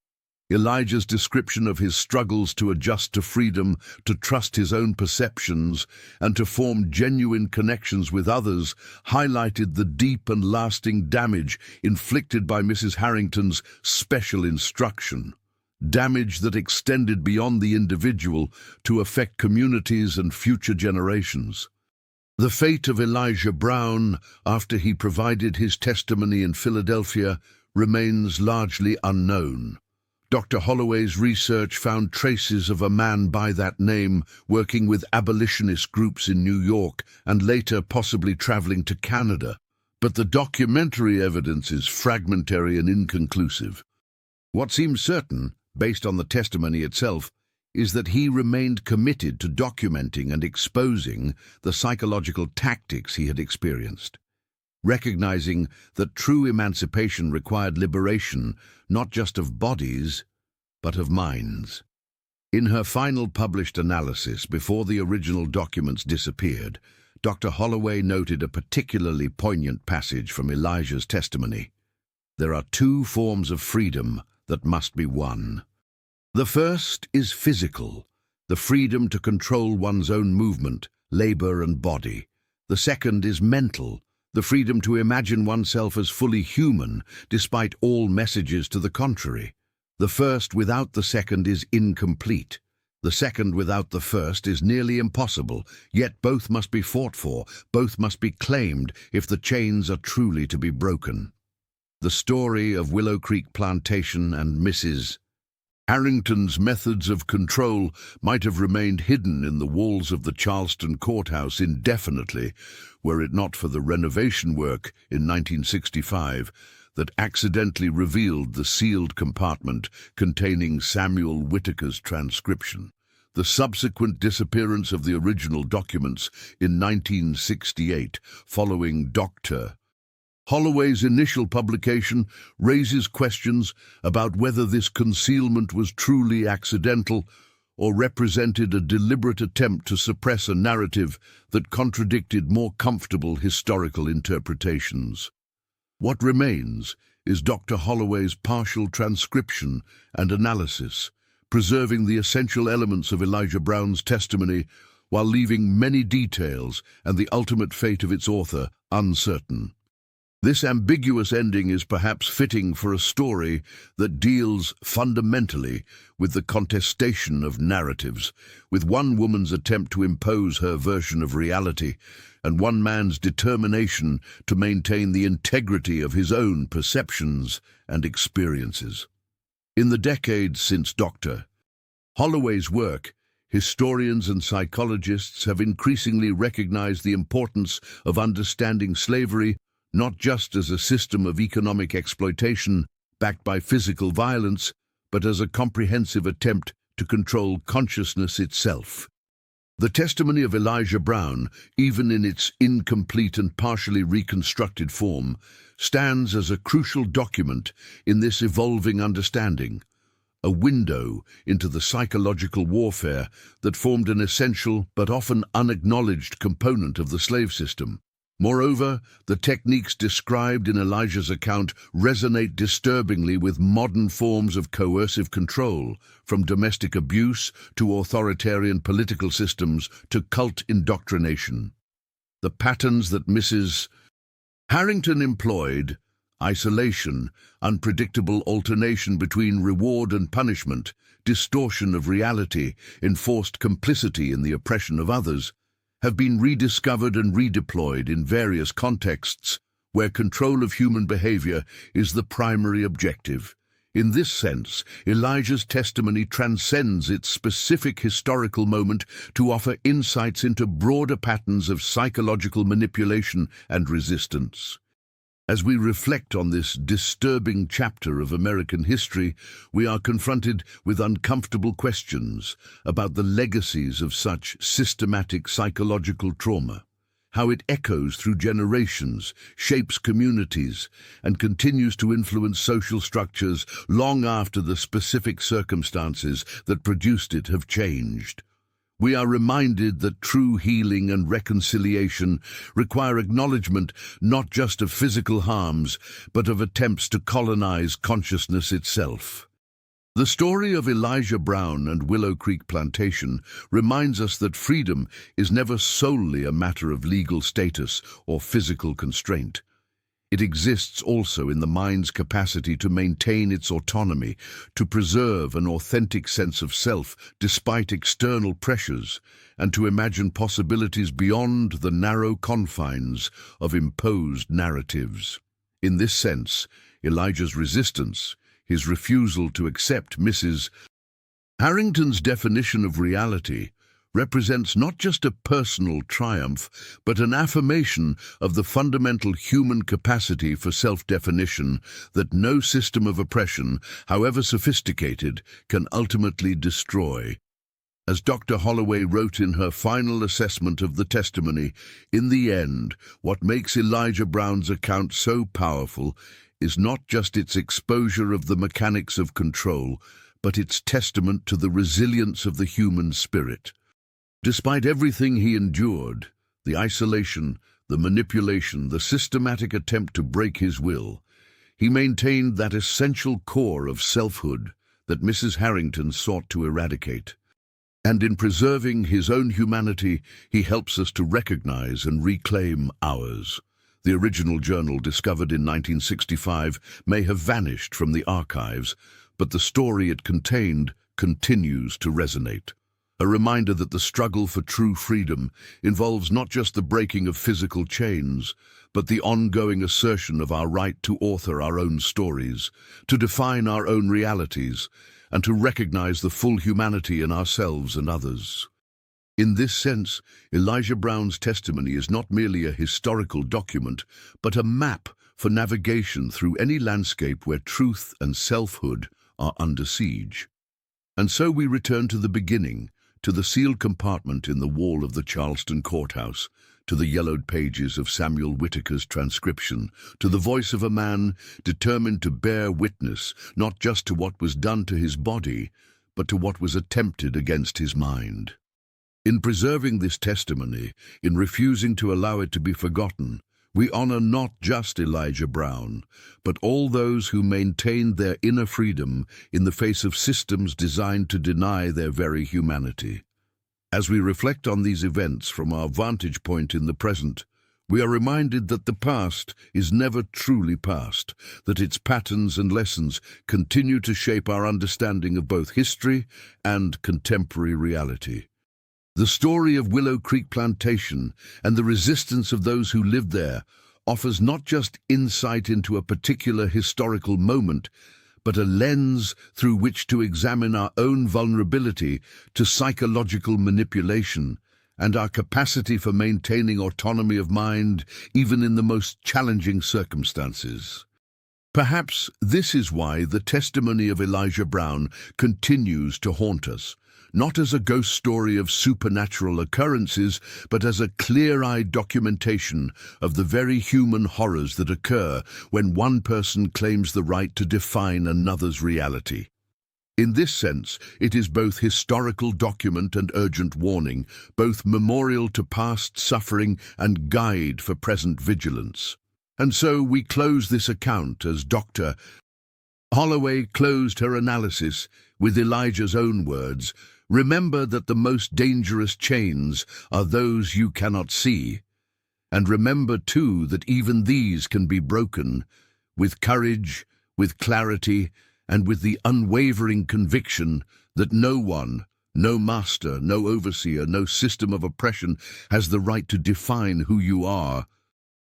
Elijah's description of his struggles to adjust to freedom, to trust his own perceptions, and to form genuine connections with others highlighted the deep and lasting damage inflicted by Mrs. Harrington's special instruction, damage that extended beyond the individual to affect communities and future generations. The fate of Elijah Brown, after he provided his testimony in Philadelphia, remains largely unknown. Dr. Holloway's research found traces of a man by that name working with abolitionist groups in New York and later possibly traveling to Canada, but the documentary evidence is fragmentary and inconclusive. What seems certain, based on the testimony itself, is that he remained committed to documenting and exposing the psychological tactics he had experienced, recognizing that true emancipation required liberation not just of bodies, but of minds. In her final published analysis before the original documents disappeared, Dr. Holloway noted a particularly poignant passage from Elijah's testimony. There are two forms of freedom that must be won. The first is physical, the freedom to control one's own movement, labor, and body. The second is mental, the freedom to imagine oneself as fully human, despite all messages to the contrary. The first without the second is incomplete. The second without the first is nearly impossible, yet both must be fought for, both must be claimed if the chains are truly to be broken. The story of Willow Creek Plantation and Mrs. Harrington's methods of control might have remained hidden in the walls of the Charleston courthouse indefinitely, were it not for the renovation work in 1965 that accidentally revealed the sealed compartment containing Samuel Whitaker's transcription. The subsequent disappearance of the original documents in 1968, following Dr. Holloway's initial publication, raises questions about whether this concealment was truly accidental or represented a deliberate attempt to suppress a narrative that contradicted more comfortable historical interpretations. What remains is Dr. Holloway's partial transcription and analysis, preserving the essential elements of Elijah Brown's testimony while leaving many details and the ultimate fate of its author uncertain. This ambiguous ending is perhaps fitting for a story that deals fundamentally with the contestation of narratives, with one woman's attempt to impose her version of reality and one man's determination to maintain the integrity of his own perceptions and experiences. In the decades since Dr. Holloway's work, historians and psychologists have increasingly recognized the importance of understanding slavery not just as a system of economic exploitation backed by physical violence, but as a comprehensive attempt to control consciousness itself. The testimony of Elijah Brown, even in its incomplete and partially reconstructed form, stands as a crucial document in this evolving understanding, a window into the psychological warfare that formed an essential but often unacknowledged component of the slave system. Moreover, the techniques described in Elijah's account resonate disturbingly with modern forms of coercive control, from domestic abuse to authoritarian political systems to cult indoctrination. The patterns that Mrs. Harrington employed, isolation, unpredictable alternation between reward and punishment, distortion of reality, enforced complicity in the oppression of others, have been rediscovered and redeployed in various contexts where control of human behavior is the primary objective. In this sense, Elijah's testimony transcends its specific historical moment to offer insights into broader patterns of psychological manipulation and resistance. As we reflect on this disturbing chapter of American history, we are confronted with uncomfortable questions about the legacies of such systematic psychological trauma, how it echoes through generations, shapes communities, and continues to influence social structures long after the specific circumstances that produced it have changed. We are reminded that true healing and reconciliation require acknowledgement not just of physical harms, but of attempts to colonize consciousness itself. The story of Elijah Brown and Willow Creek Plantation reminds us that freedom is never solely a matter of legal status or physical constraint. It exists also in the mind's capacity to maintain its autonomy, to preserve an authentic sense of self despite external pressures, and to imagine possibilities beyond the narrow confines of imposed narratives. In this sense, Elijah's resistance, his refusal to accept Mrs. Harrington's definition of reality, represents not just a personal triumph, but an affirmation of the fundamental human capacity for self-definition that no system of oppression, however sophisticated, can ultimately destroy. As Dr. Holloway wrote in her final assessment of the testimony, in the end, what makes Elijah Brown's account so powerful is not just its exposure of the mechanics of control, but its testament to the resilience of the human spirit. Despite everything he endured, the isolation, the manipulation, the systematic attempt to break his will, he maintained that essential core of selfhood that Mrs. Harrington sought to eradicate. And in preserving his own humanity, he helps us to recognize and reclaim ours. The original journal, discovered in 1965, may have vanished from the archives, but the story it contained continues to resonate. A reminder that the struggle for true freedom involves not just the breaking of physical chains, but the ongoing assertion of our right to author our own stories, to define our own realities, and to recognize the full humanity in ourselves and others. In this sense, Elijah Brown's testimony is not merely a historical document, but a map for navigation through any landscape where truth and selfhood are under siege. And so we return to the beginning, to the sealed compartment in the wall of the Charleston courthouse, to the yellowed pages of Samuel Whitaker's transcription, to the voice of a man determined to bear witness not just to what was done to his body, but to what was attempted against his mind. In preserving this testimony, in refusing to allow it to be forgotten, we honor not just Elijah Brown, but all those who maintained their inner freedom in the face of systems designed to deny their very humanity. As we reflect on these events from our vantage point in the present, we are reminded that the past is never truly past, that its patterns and lessons continue to shape our understanding of both history and contemporary reality. The story of Willow Creek Plantation and the resistance of those who lived there offers not just insight into a particular historical moment, but a lens through which to examine our own vulnerability to psychological manipulation and our capacity for maintaining autonomy of mind even in the most challenging circumstances. Perhaps this is why the testimony of Elijah Brown continues to haunt us, not as a ghost story of supernatural occurrences, but as a clear-eyed documentation of the very human horrors that occur when one person claims the right to define another's reality. In this sense, it is both historical document and urgent warning, both memorial to past suffering and guide for present vigilance. And so we close this account as Dr. Holloway closed her analysis with Elijah's own words, "Remember that the most dangerous chains are those you cannot see. And remember, too, that even these can be broken with courage, with clarity, and with the unwavering conviction that no one, no master, no overseer, no system of oppression has the right to define who you are,